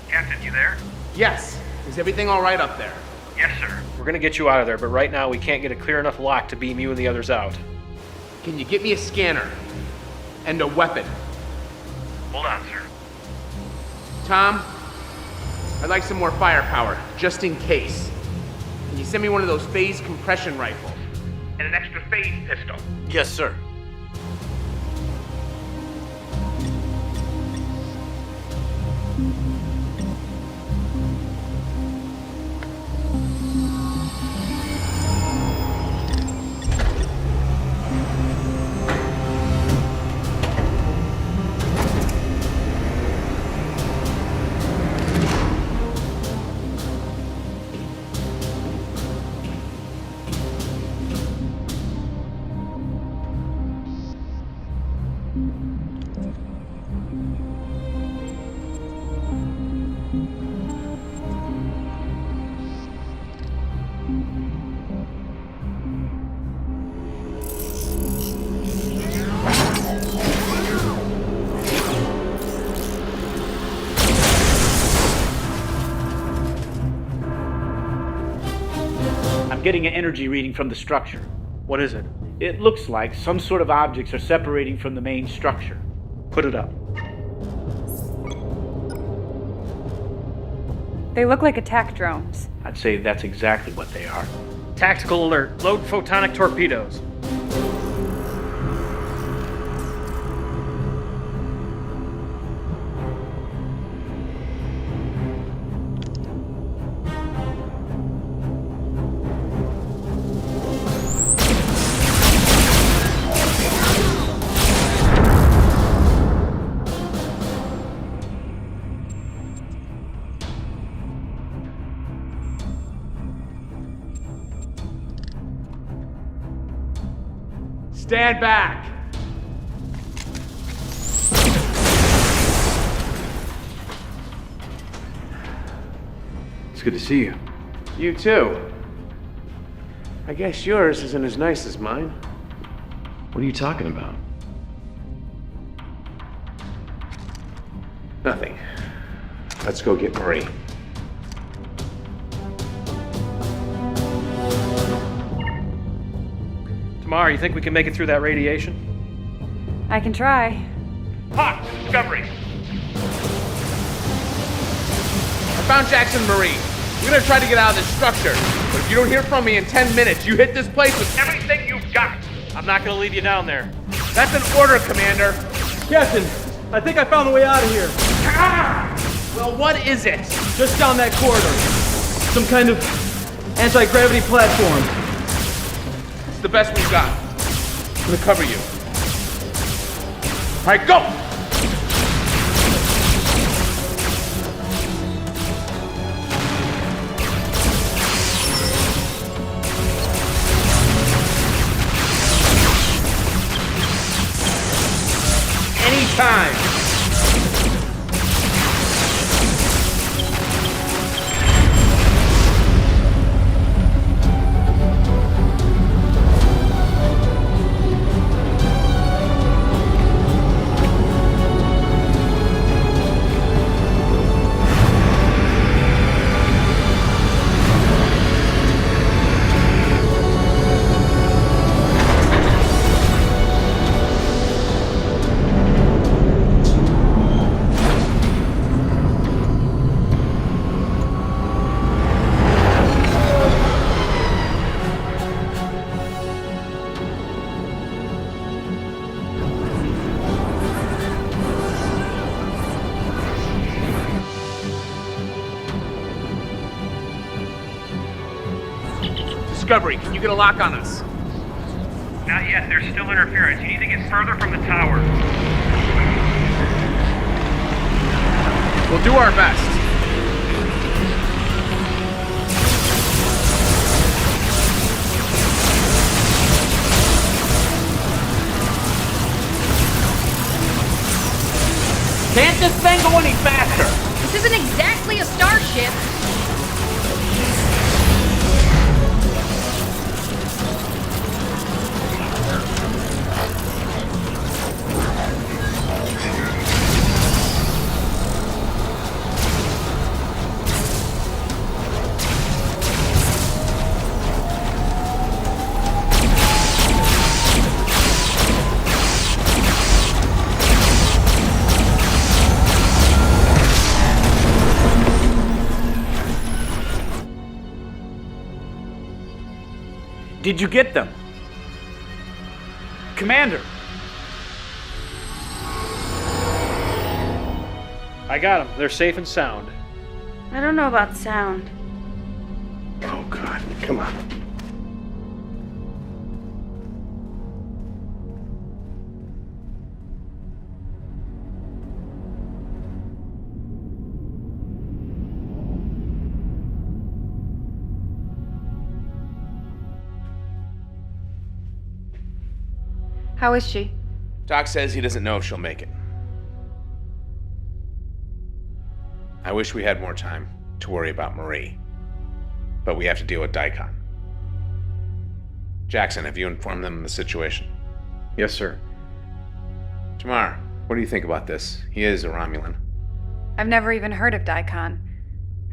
Captain, you there? Yes. Is everything all right up there? Yes, sir. We're gonna get you out of there, but right now we can't get a clear enough lock to beam you and the others out. Can you get me a scanner? And a weapon? Hold on, sir. Tom, I'd like some more firepower, just in case. Can you send me one of those phase compression rifles? And an extra phase pistol. Yes, sir. Getting an energy reading from the structure. What is it? It looks like some sort of objects are separating from the main structure. Put it up. They look like attack drones. I'd say that's exactly what they are. Tactical alert. Load photonic torpedoes. Stand back! It's good to see you. You too. I guess yours isn't as nice as mine. What are you talking about? Nothing. Let's go get Marie. Tomorrow, you think we can make it through that radiation? I can try. Hawk, Discovery. I found Jackson and Marie. We're gonna try to get out of this structure. But if you don't hear from me in 10 minutes, you hit this place with everything you've got. I'm not gonna leave you down there. That's an order, Commander. Captain, I think I found the way out of here. Well, what is it? Just down that corridor. Some kind of anti-gravity platform. It's the best we've got. I'm gonna cover you. All right, go! Anytime! Discovery, can you get a lock on us? Not yet, there's still interference. You need to get further from the tower. We'll do our best. Can't this thing go any faster? This isn't exactly a starship. Did you get them? Commander! I got them. They're safe and sound. I don't know about sound. Oh, God. Come on. How is she? Doc says he doesn't know if she'll make it. I wish we had more time to worry about Marie. But we have to deal with Daikon. Jackson, have you informed them of the situation? Yes, sir. Tamar, what do you think about this? He is a Romulan. I've never even heard of Daikon,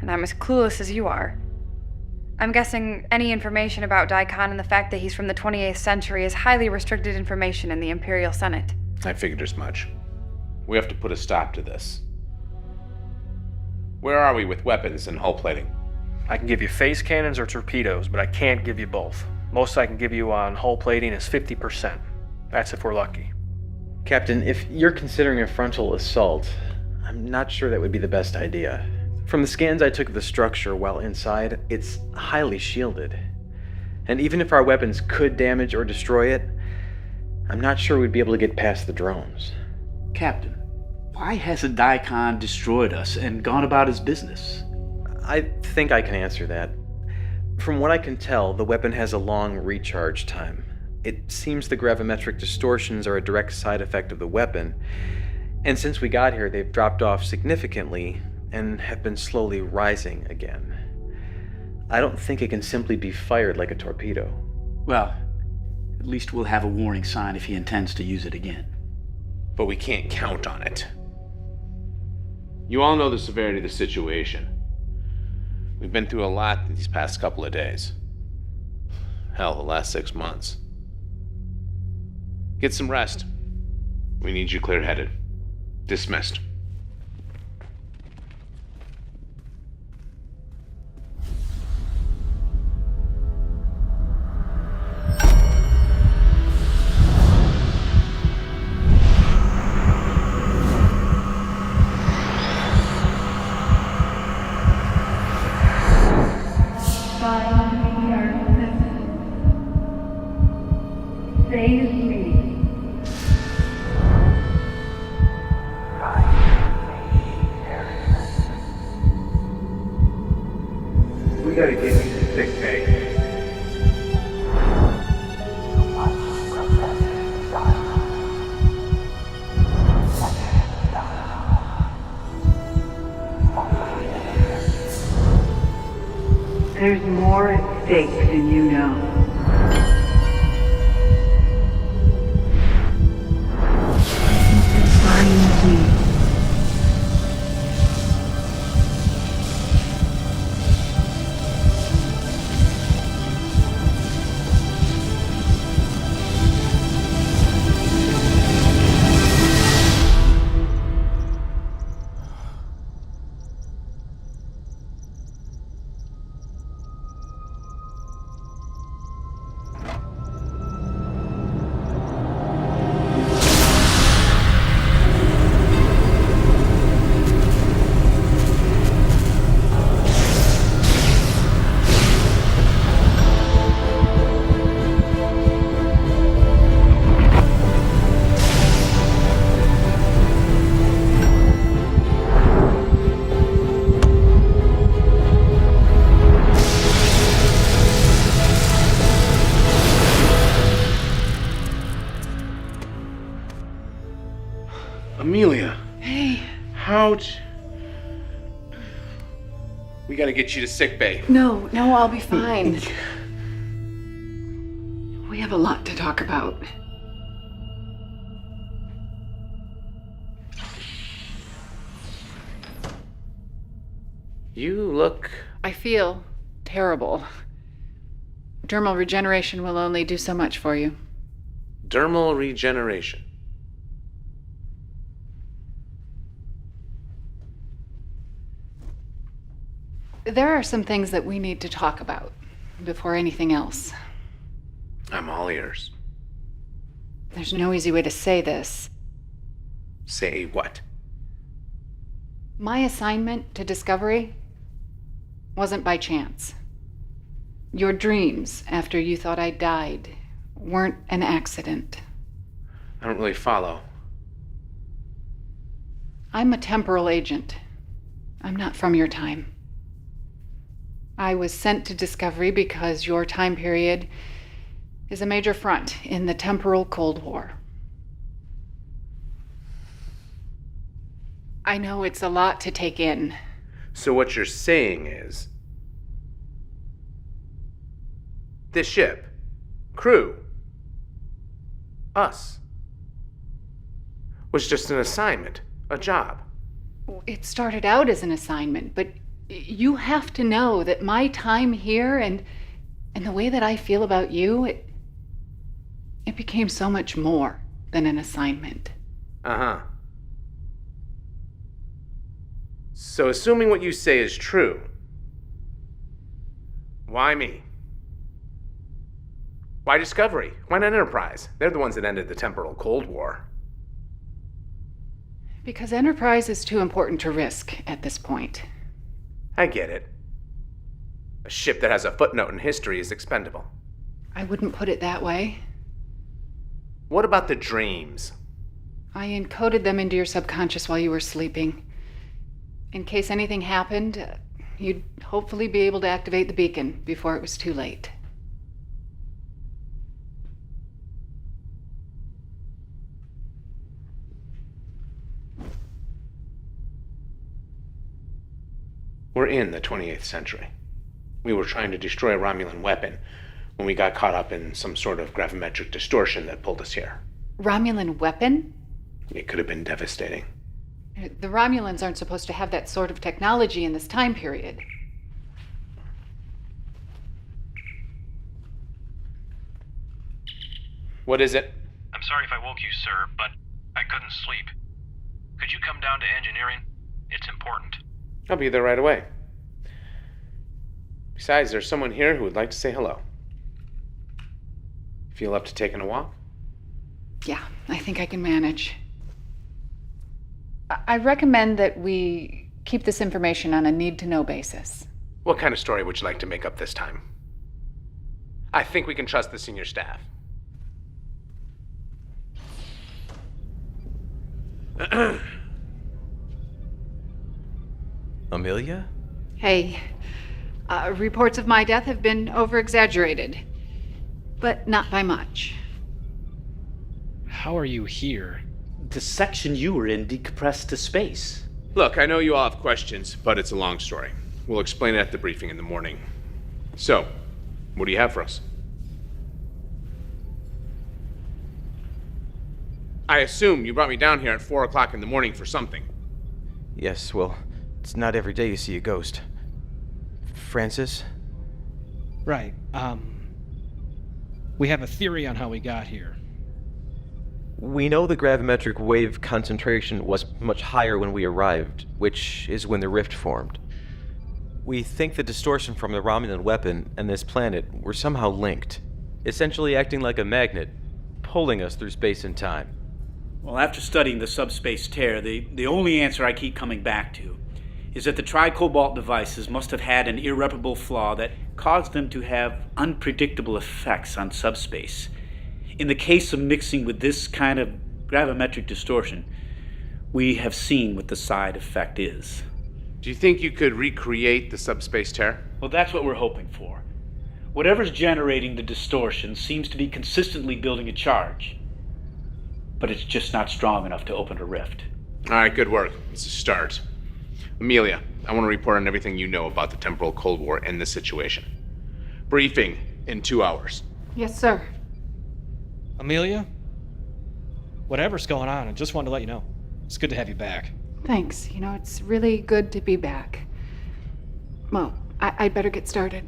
and I'm as clueless as you are. I'm guessing any information about Daikon and the fact that he's from the 28th century is highly restricted information in the Imperial Senate. I figured as much. We have to put a stop to this. Where are we with weapons and hull plating? I can give you phase cannons or torpedoes, but I can't give you both. Most I can give you on hull plating is 50%. That's if we're lucky. Captain, if you're considering a frontal assault, I'm not sure that would be the best idea. From the scans I took of the structure while inside, it's highly shielded. And even if our weapons could damage or destroy it, I'm not sure we'd be able to get past the drones. Captain, why hasn't Daikon destroyed us and gone about his business? I think I can answer that. From what I can tell, the weapon has a long recharge time. It seems the gravimetric distortions are a direct side effect of the weapon, and since we got here, they've dropped off significantly and have been slowly rising again. I don't think it can simply be fired like a torpedo. Well, at least we'll have a warning sign if he intends to use it again. But we can't count on it. You all know the severity of the situation. We've been through a lot these past couple of days. Hell, the last 6 months. Get some rest. We need you clear-headed. Dismissed. Save me. We gotta get you to sick bay. There's more at stake than you know. Find me. Amelia. Hey. How'd... We gotta get you to sick bay. No, I'll be fine. We have a lot to talk about. You look... I feel terrible. Dermal regeneration will only do so much for you. Dermal regeneration. There are some things that we need to talk about before anything else. I'm all ears. There's no easy way to say this. Say what? My assignment to Discovery wasn't by chance. Your dreams after you thought I died weren't an accident. I don't really follow. I'm a temporal agent. I'm not from your time. I was sent to Discovery because your time period is a major front in the temporal Cold War. I know it's a lot to take in. So what you're saying is... this ship, crew, us, was just an assignment, a job. It started out as an assignment, but you have to know that my time here and the way that I feel about you, it became so much more than an assignment. Uh-huh. So assuming what you say is true, why me? Why Discovery? Why not Enterprise? They're the ones that ended the temporal Cold War. Because Enterprise is too important to risk at this point. I get it. A ship that has a footnote in history is expendable. I wouldn't put it that way. What about the dreams? I encoded them into your subconscious while you were sleeping. In case anything happened, you'd hopefully be able to activate the beacon before it was too late. We're in the 28th century. We were trying to destroy a Romulan weapon when we got caught up in some sort of gravimetric distortion that pulled us here. Romulan weapon? It could have been devastating. The Romulans aren't supposed to have that sort of technology in this time period. What is it? I'm sorry if I woke you, sir, but I couldn't sleep. Could you come down to engineering? It's important. I'll be there right away. Besides, there's someone here who would like to say hello. Feel up to taking a walk? Yeah, I think I can manage. I recommend that we keep this information on a need-to-know basis. What kind of story would you like to make up this time? I think we can trust the senior staff. Amelia? Hey, reports of my death have been over-exaggerated, but not by much. How are you here? The section you were in decompressed to space. Look, I know you all have questions, but it's a long story. We'll explain it at the briefing in the morning. So, what do you have for us? I assume you brought me down here at 4 o'clock in the morning for something. Yes, well, it's not every day you see a ghost. Francis? Right, we have a theory on how we got here. We know the gravimetric wave concentration was much higher when we arrived, which is when the rift formed. We think the distortion from the Romulan weapon and this planet were somehow linked, essentially acting like a magnet, pulling us through space and time. Well, after studying the subspace tear, the only answer I keep coming back to is that the tri-cobalt devices must have had an irreparable flaw that caused them to have unpredictable effects on subspace. In the case of mixing with this kind of gravimetric distortion, we have seen what the side effect is. Do you think you could recreate the subspace tear? Well, that's what we're hoping for. Whatever's generating the distortion seems to be consistently building a charge, but it's just not strong enough to open a rift. All right, good work. It's a start. Amelia, I want to report on everything you know about the temporal Cold War and this situation. Briefing in 2 hours. Yes, sir. Amelia? Whatever's going on, I just wanted to let you know. It's good to have you back. Thanks. It's really good to be back. Well, I'd better get started.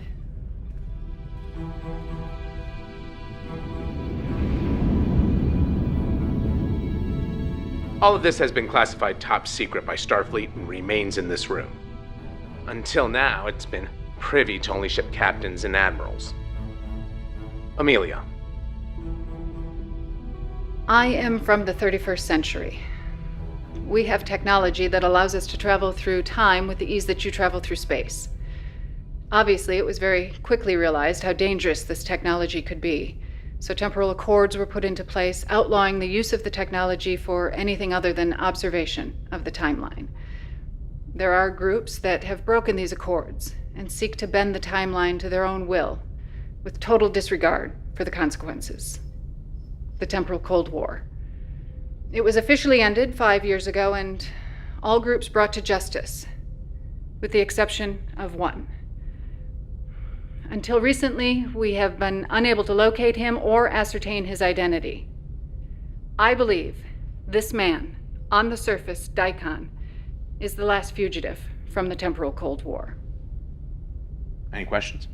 All of this has been classified top secret by Starfleet and remains in this room. Until now, it's been privy to only ship captains and admirals. Amelia. I am from the 31st century. We have technology that allows us to travel through time with the ease that you travel through space. Obviously, it was very quickly realized how dangerous this technology could be, so temporal accords were put into place outlawing the use of the technology for anything other than observation of the timeline. There are groups that have broken these accords and seek to bend the timeline to their own will, with total disregard for the consequences. The temporal Cold War. It was officially ended 5 years ago, and all groups brought to justice, with the exception of one. Until recently, we have been unable to locate him or ascertain his identity. I believe this man, on the surface, Daikon, is the last fugitive from the temporal Cold War. Any questions?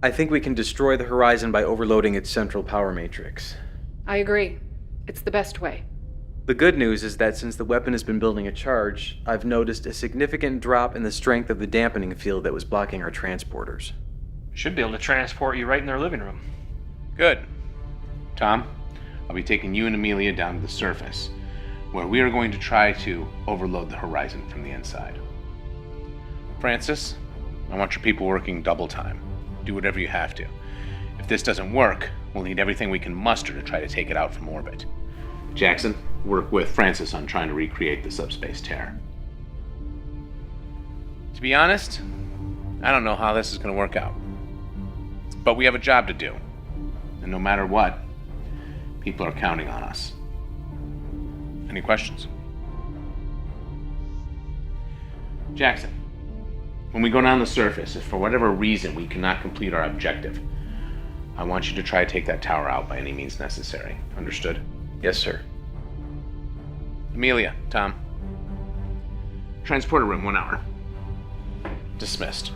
I think we can destroy the Horizon by overloading its central power matrix. I agree. It's the best way. The good news is that since the weapon has been building a charge, I've noticed a significant drop in the strength of the dampening field that was blocking our transporters. Should be able to transport you right in their living room. Good. Tom, I'll be taking you and Amelia down to the surface, where we are going to try to overload the Horizon from the inside. Francis, I want your people working double time. Do whatever you have to. If this doesn't work, we'll need everything we can muster to try to take it out from orbit. Jackson, work with Francis on trying to recreate the subspace tear. To be honest, I don't know how this is going to work out. But we have a job to do. And no matter what, people are counting on us. Any questions? Jackson, when we go down the surface, if for whatever reason we cannot complete our objective, I want you to try to take that tower out by any means necessary. Understood? Yes, sir. Amelia, Tom. Transporter room, 1 hour. Dismissed.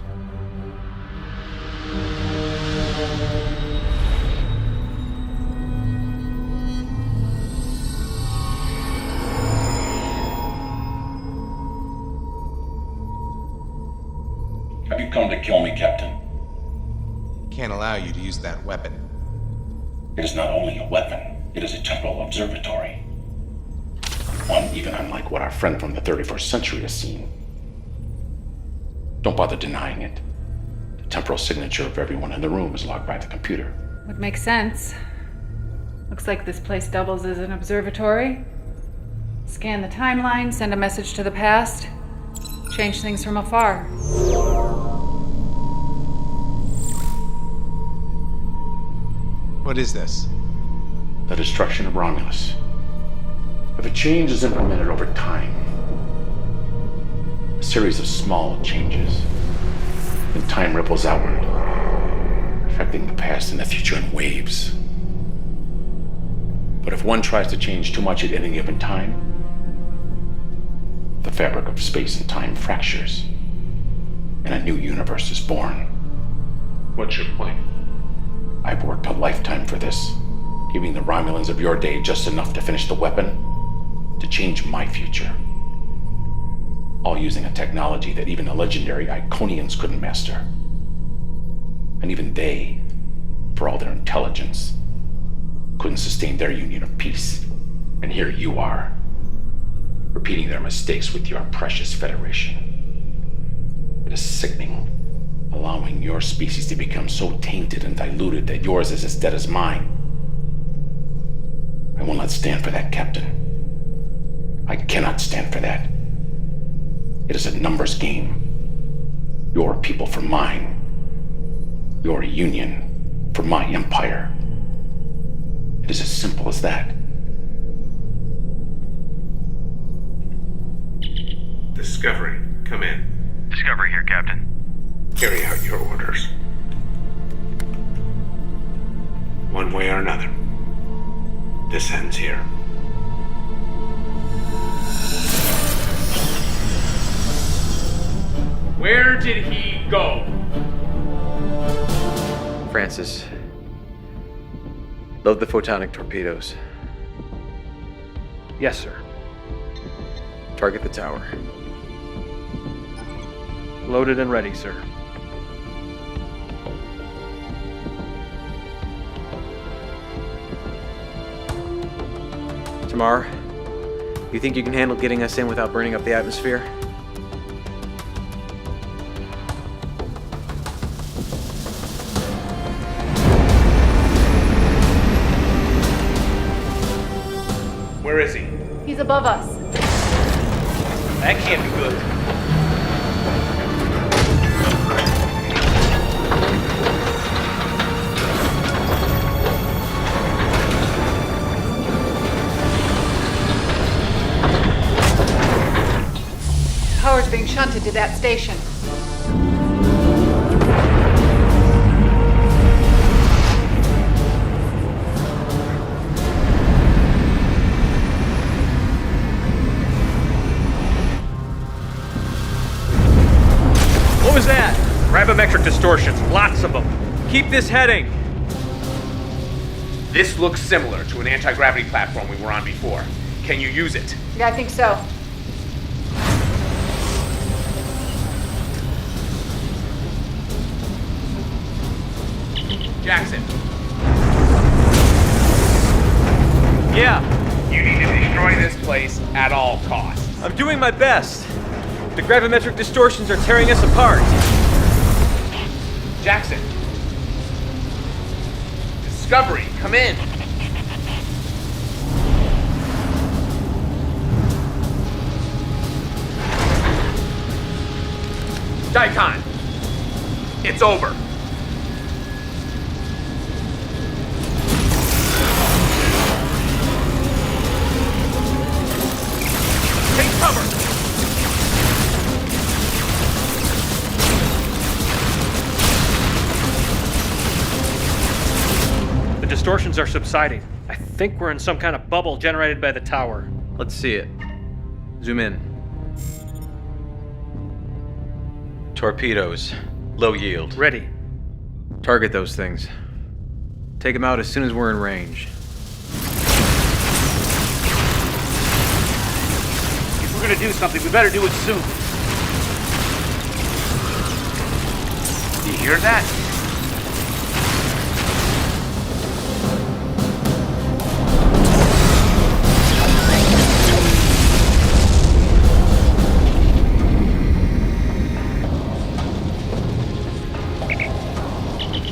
Have you come to kill me, Captain? Can't allow you to use that weapon. It is not only a weapon, it is a temporal observatory. One even unlike what our friend from the 31st century has seen. Don't bother denying it. The temporal signature of everyone in the room is logged by the computer. Would make sense. Looks like this place doubles as an observatory. Scan the timeline, send a message to the past, change things from afar. What is this? The destruction of Romulus. If a change is implemented over time, a series of small changes, then time ripples outward, affecting the past and the future in waves. But if one tries to change too much at any given time, the fabric of space and time fractures, and a new universe is born. What's your point? I've worked a lifetime for this, giving the Romulans of your day just enough to finish the weapon, to change my future. All using a technology that even the legendary Iconians couldn't master. And even they, for all their intelligence, couldn't sustain their union of peace. And here you are, repeating their mistakes with your precious Federation. It is sickening, allowing your species to become so tainted and diluted that yours is as dead as mine. I will not stand for that, Captain. I cannot stand for that. It is a numbers game. Your people for mine. Your union for my empire. It is as simple as that. Discovery, come in. Discovery here, Captain. Carry out your orders. One way or another, this ends here. Where did he go? Francis, load the photonic torpedoes. Yes, sir. Target the tower. Loaded and ready, sir. Tamar, you think you can handle getting us in without burning up the atmosphere? Where is he? He's above us. That can't be good. Power's being shunted to that station. What was that? Gravimetric distortions, lots of them. Keep this heading. This looks similar to an anti-gravity platform we were on before. Can you use it? Yeah, I think so. Jackson. Yeah. You need to destroy this place at all costs. I'm doing my best. The gravimetric distortions are tearing us apart. Jackson. Discovery, come in. Daikon. It's over. Take cover. distortions are subsiding. I think we're in some kind of bubble generated by the tower. Let's see it. Zoom in. Torpedoes. Low yield. Ready. Target those things. Take them out as soon as we're in range. If we're gonna do something, we better do it soon. Do you hear that?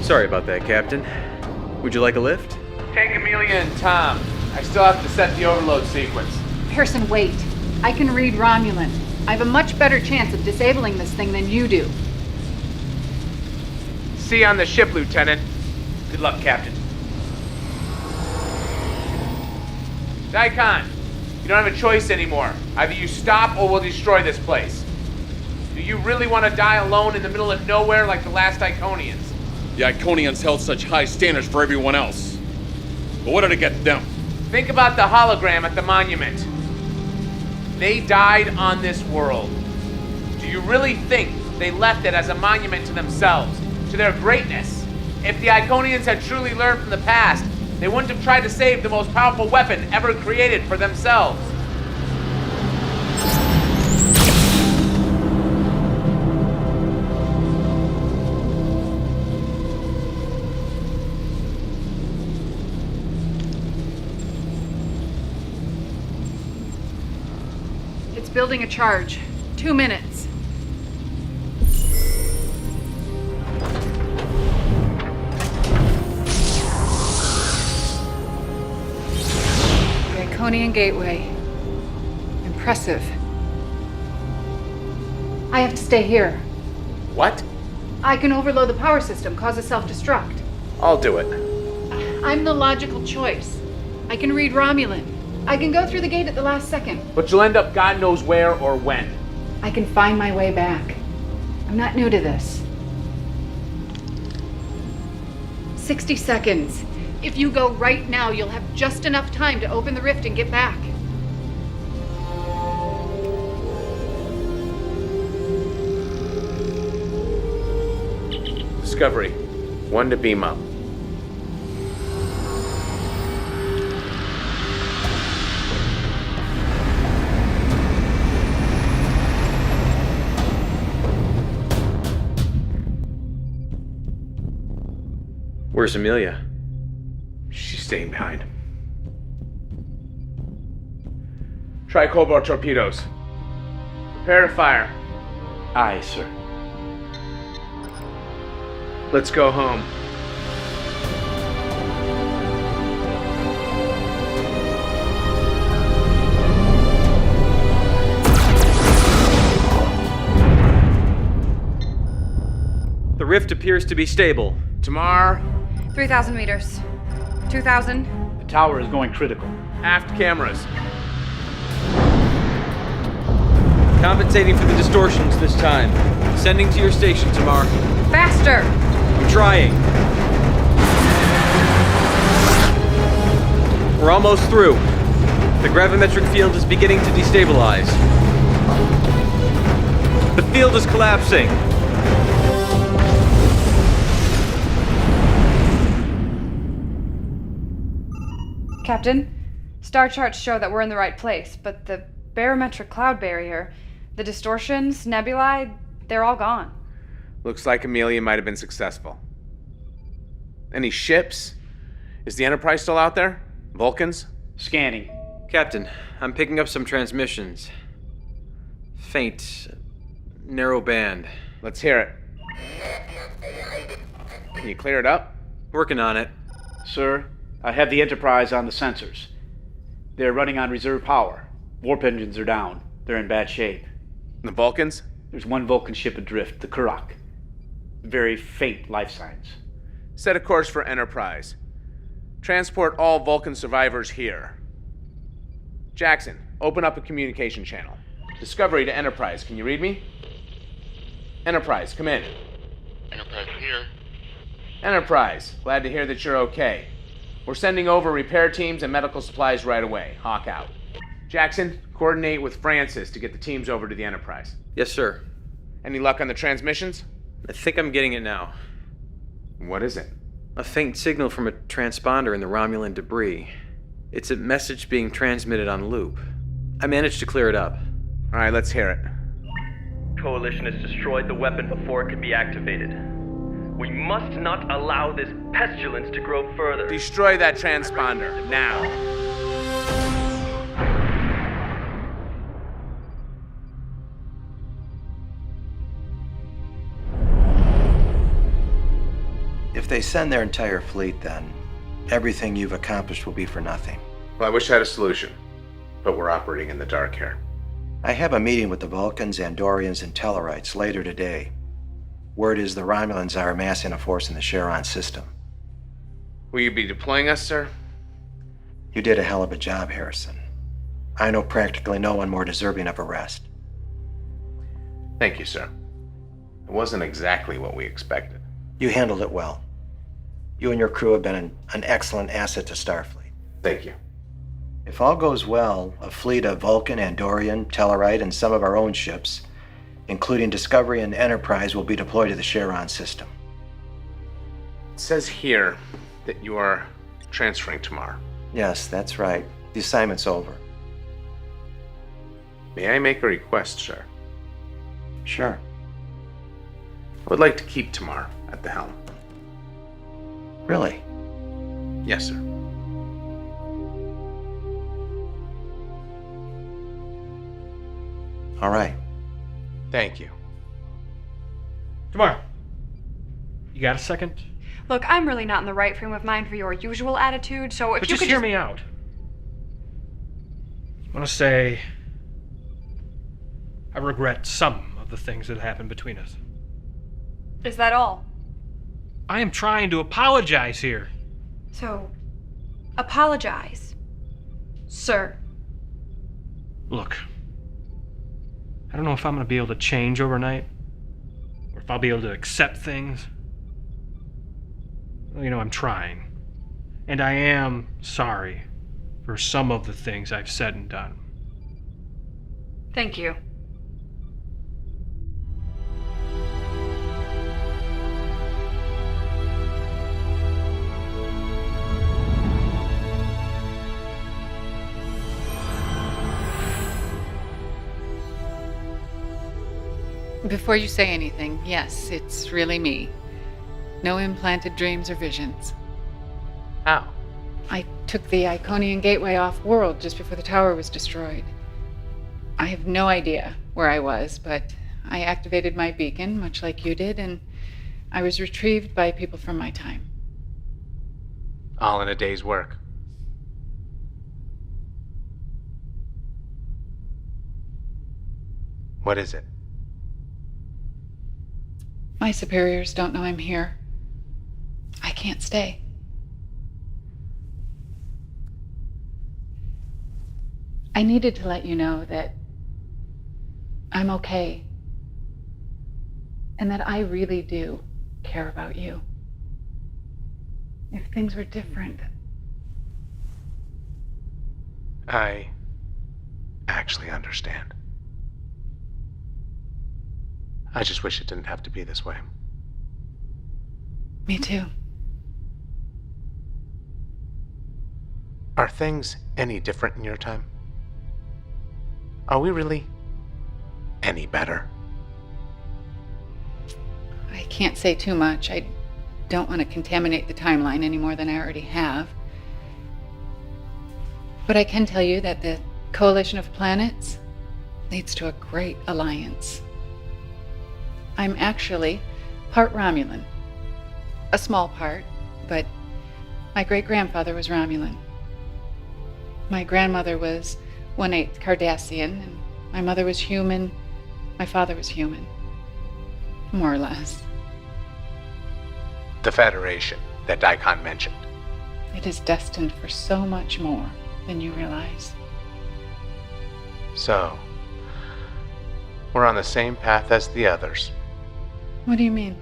Sorry about that, Captain. Would you like a lift? Take Amelia and Tom. I still have to set the overload sequence. Pearson, wait. I can read Romulan. I have a much better chance of disabling this thing than you do. See you on the ship, Lieutenant. Good luck, Captain. Daikon, you don't have a choice anymore. Either you stop or we'll destroy this place. Do you really want to die alone in the middle of nowhere like the last Iconians? The Iconians held such high standards for everyone else. But what did it get them? Think about the hologram at the monument. They died on this world. Do you really think they left it as a monument to themselves, to their greatness? If the Iconians had truly learned from the past, they wouldn't have tried to save the most powerful weapon ever created for themselves. Building a charge. 2 minutes. The Iconian Gateway. Impressive. I have to stay here. What? I can overload the power system, cause a self-destruct. I'll do it. I'm the logical choice. I can read Romulan. I can go through the gate at the last second. But you'll end up God knows where or when. I can find my way back. I'm not new to this. 60 seconds. If you go right now, you'll have just enough time to open the rift and get back. Discovery. 1 to beam up. Where's Amelia? She's staying behind. Try Cobalt torpedoes. Prepare to fire. Aye, sir. Let's go home. The rift appears to be stable. Tamar. 3,000 meters. 2,000. The tower is going critical. Aft cameras. Compensating for the distortions this time. Sending to your station, Tamar. Faster! I'm trying. We're almost through. The gravimetric field is beginning to destabilize. The field is collapsing. Captain, star charts show that we're in the right place, but the barometric cloud barrier, the distortions, nebulae, they're all gone. Looks like Amelia might have been successful. Any ships? Is the Enterprise still out there? Vulcans? Scanning. Captain, I'm picking up some transmissions. Faint, narrow band. Let's hear it. Can you clear it up? Working on it. Sir, I have the Enterprise on the sensors. They're running on reserve power. Warp engines are down. They're in bad shape. The Vulcans? There's one Vulcan ship adrift, the Kurok. Very faint life signs. Set a course for Enterprise. Transport all Vulcan survivors here. Jackson, open up a communication channel. Discovery to Enterprise. Can you read me? Enterprise, come in. Enterprise here. Enterprise, glad to hear that you're okay. We're sending over repair teams and medical supplies right away. Hawk out. Jackson, coordinate with Francis to get the teams over to the Enterprise. Yes, sir. Any luck on the transmissions? I think I'm getting it now. What is it? A faint signal from a transponder in the Romulan debris. It's a message being transmitted on loop. I managed to clear it up. All right, let's hear it. Coalition has destroyed the weapon before it can be activated. We must not allow this pestilence to grow further. Destroy that transponder, now. If they send their entire fleet, then everything you've accomplished will be for nothing. Well, I wish I had a solution, but we're operating in the dark here. I have a meeting with the Vulcans, Andorians, and Tellarites later today. Word is the Romulans are amassing a force in the Charon system. Will you be deploying us, sir? You did a hell of a job, Harrison. I know practically no one more deserving of a rest. Thank you, sir. It wasn't exactly what we expected. You handled it well. You and your crew have been an excellent asset to Starfleet. Thank you. If all goes well, a fleet of Vulcan, Andorian, Tellarite, and some of our own ships, including Discovery and Enterprise, will be deployed to the Charon system. It says here that you are transferring tomorrow. Yes, that's right. The assignment's over. May I make a request, sir? Sure. I would like to keep Tamar at the helm. Really? Yes, sir. All right. Thank you. Tomorrow. You got a second? Look, I'm really not in the right frame of mind for your usual attitude, so if But you just could hear me out. I want to say I regret some of the things that happened between us. Is that all? I am trying to apologize here. So, apologize, sir. Look, I don't know if I'm going to be able to change overnight, or if I'll be able to accept things. Well, you know, I'm trying. And I am sorry for some of the things I've said and done. Thank you. Before you say anything, yes, it's really me. No implanted dreams or visions. How? I took the Iconian Gateway off-world just before the tower was destroyed. I have no idea where I was, but I activated my beacon, much like you did, and I was retrieved by people from my time. All in a day's work. What is it? My superiors don't know I'm here. I can't stay. I needed to let you know that I'm okay. And that I really do care about you. If things were different. I actually understand. I just wish it didn't have to be this way. Me too. Are things any different in your time? Are we really any better? I can't say too much. I don't want to contaminate the timeline any more than I already have. But I can tell you that the coalition of planets leads to a great alliance. I'm actually part Romulan. A small part, but my great-grandfather was Romulan. My grandmother was 1/8 Cardassian, and my mother was human. My father was human. More or less. The Federation that Daikon mentioned. It is destined for so much more than you realize. So, we're on the same path as the others. What do you mean?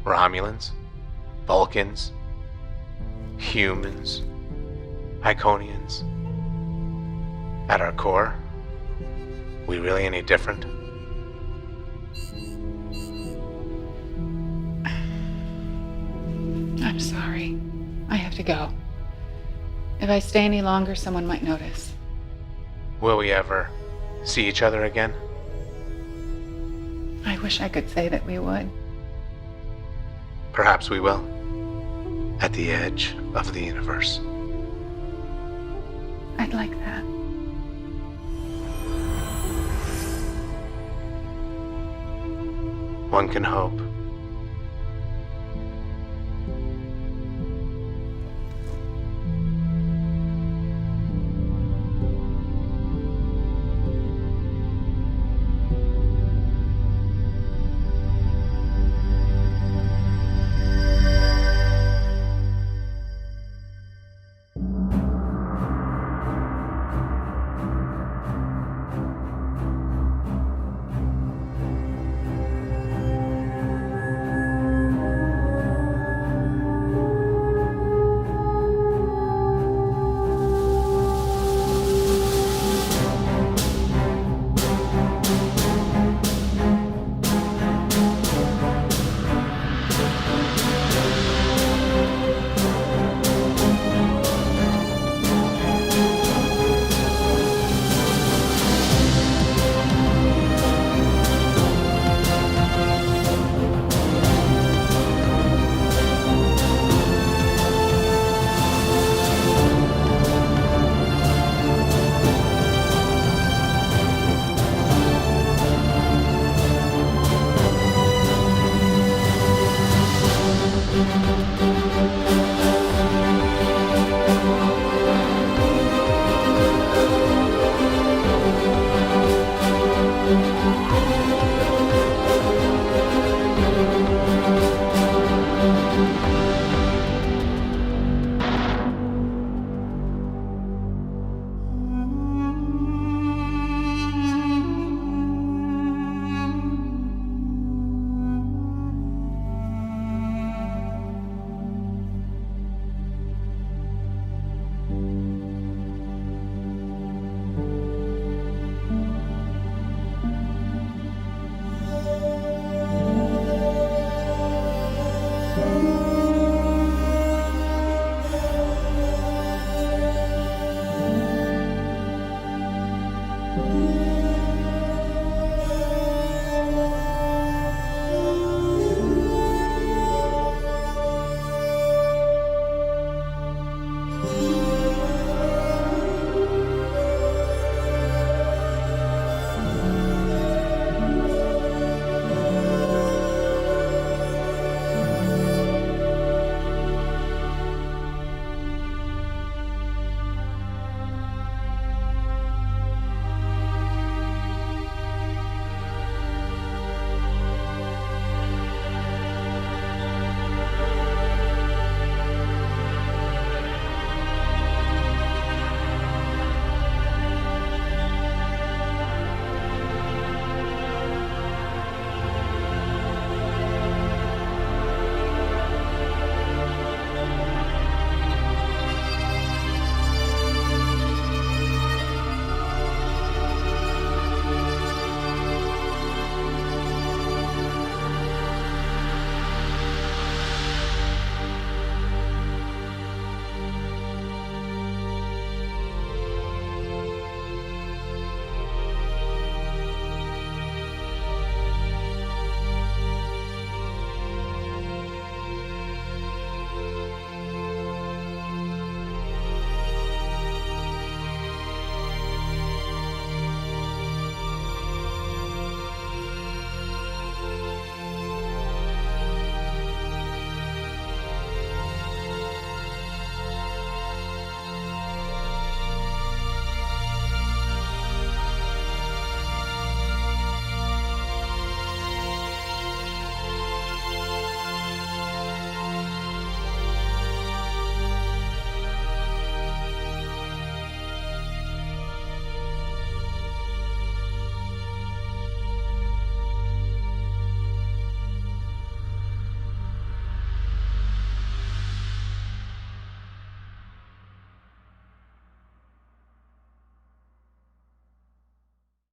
Romulans, Vulcans, Humans. Iconians. At our core, we really any different? I'm sorry. I have to go. If I stay any longer, someone might notice. Will we ever see each other again? I wish I could say that we would. Perhaps we will. At the edge of the universe. I'd like that. One can hope.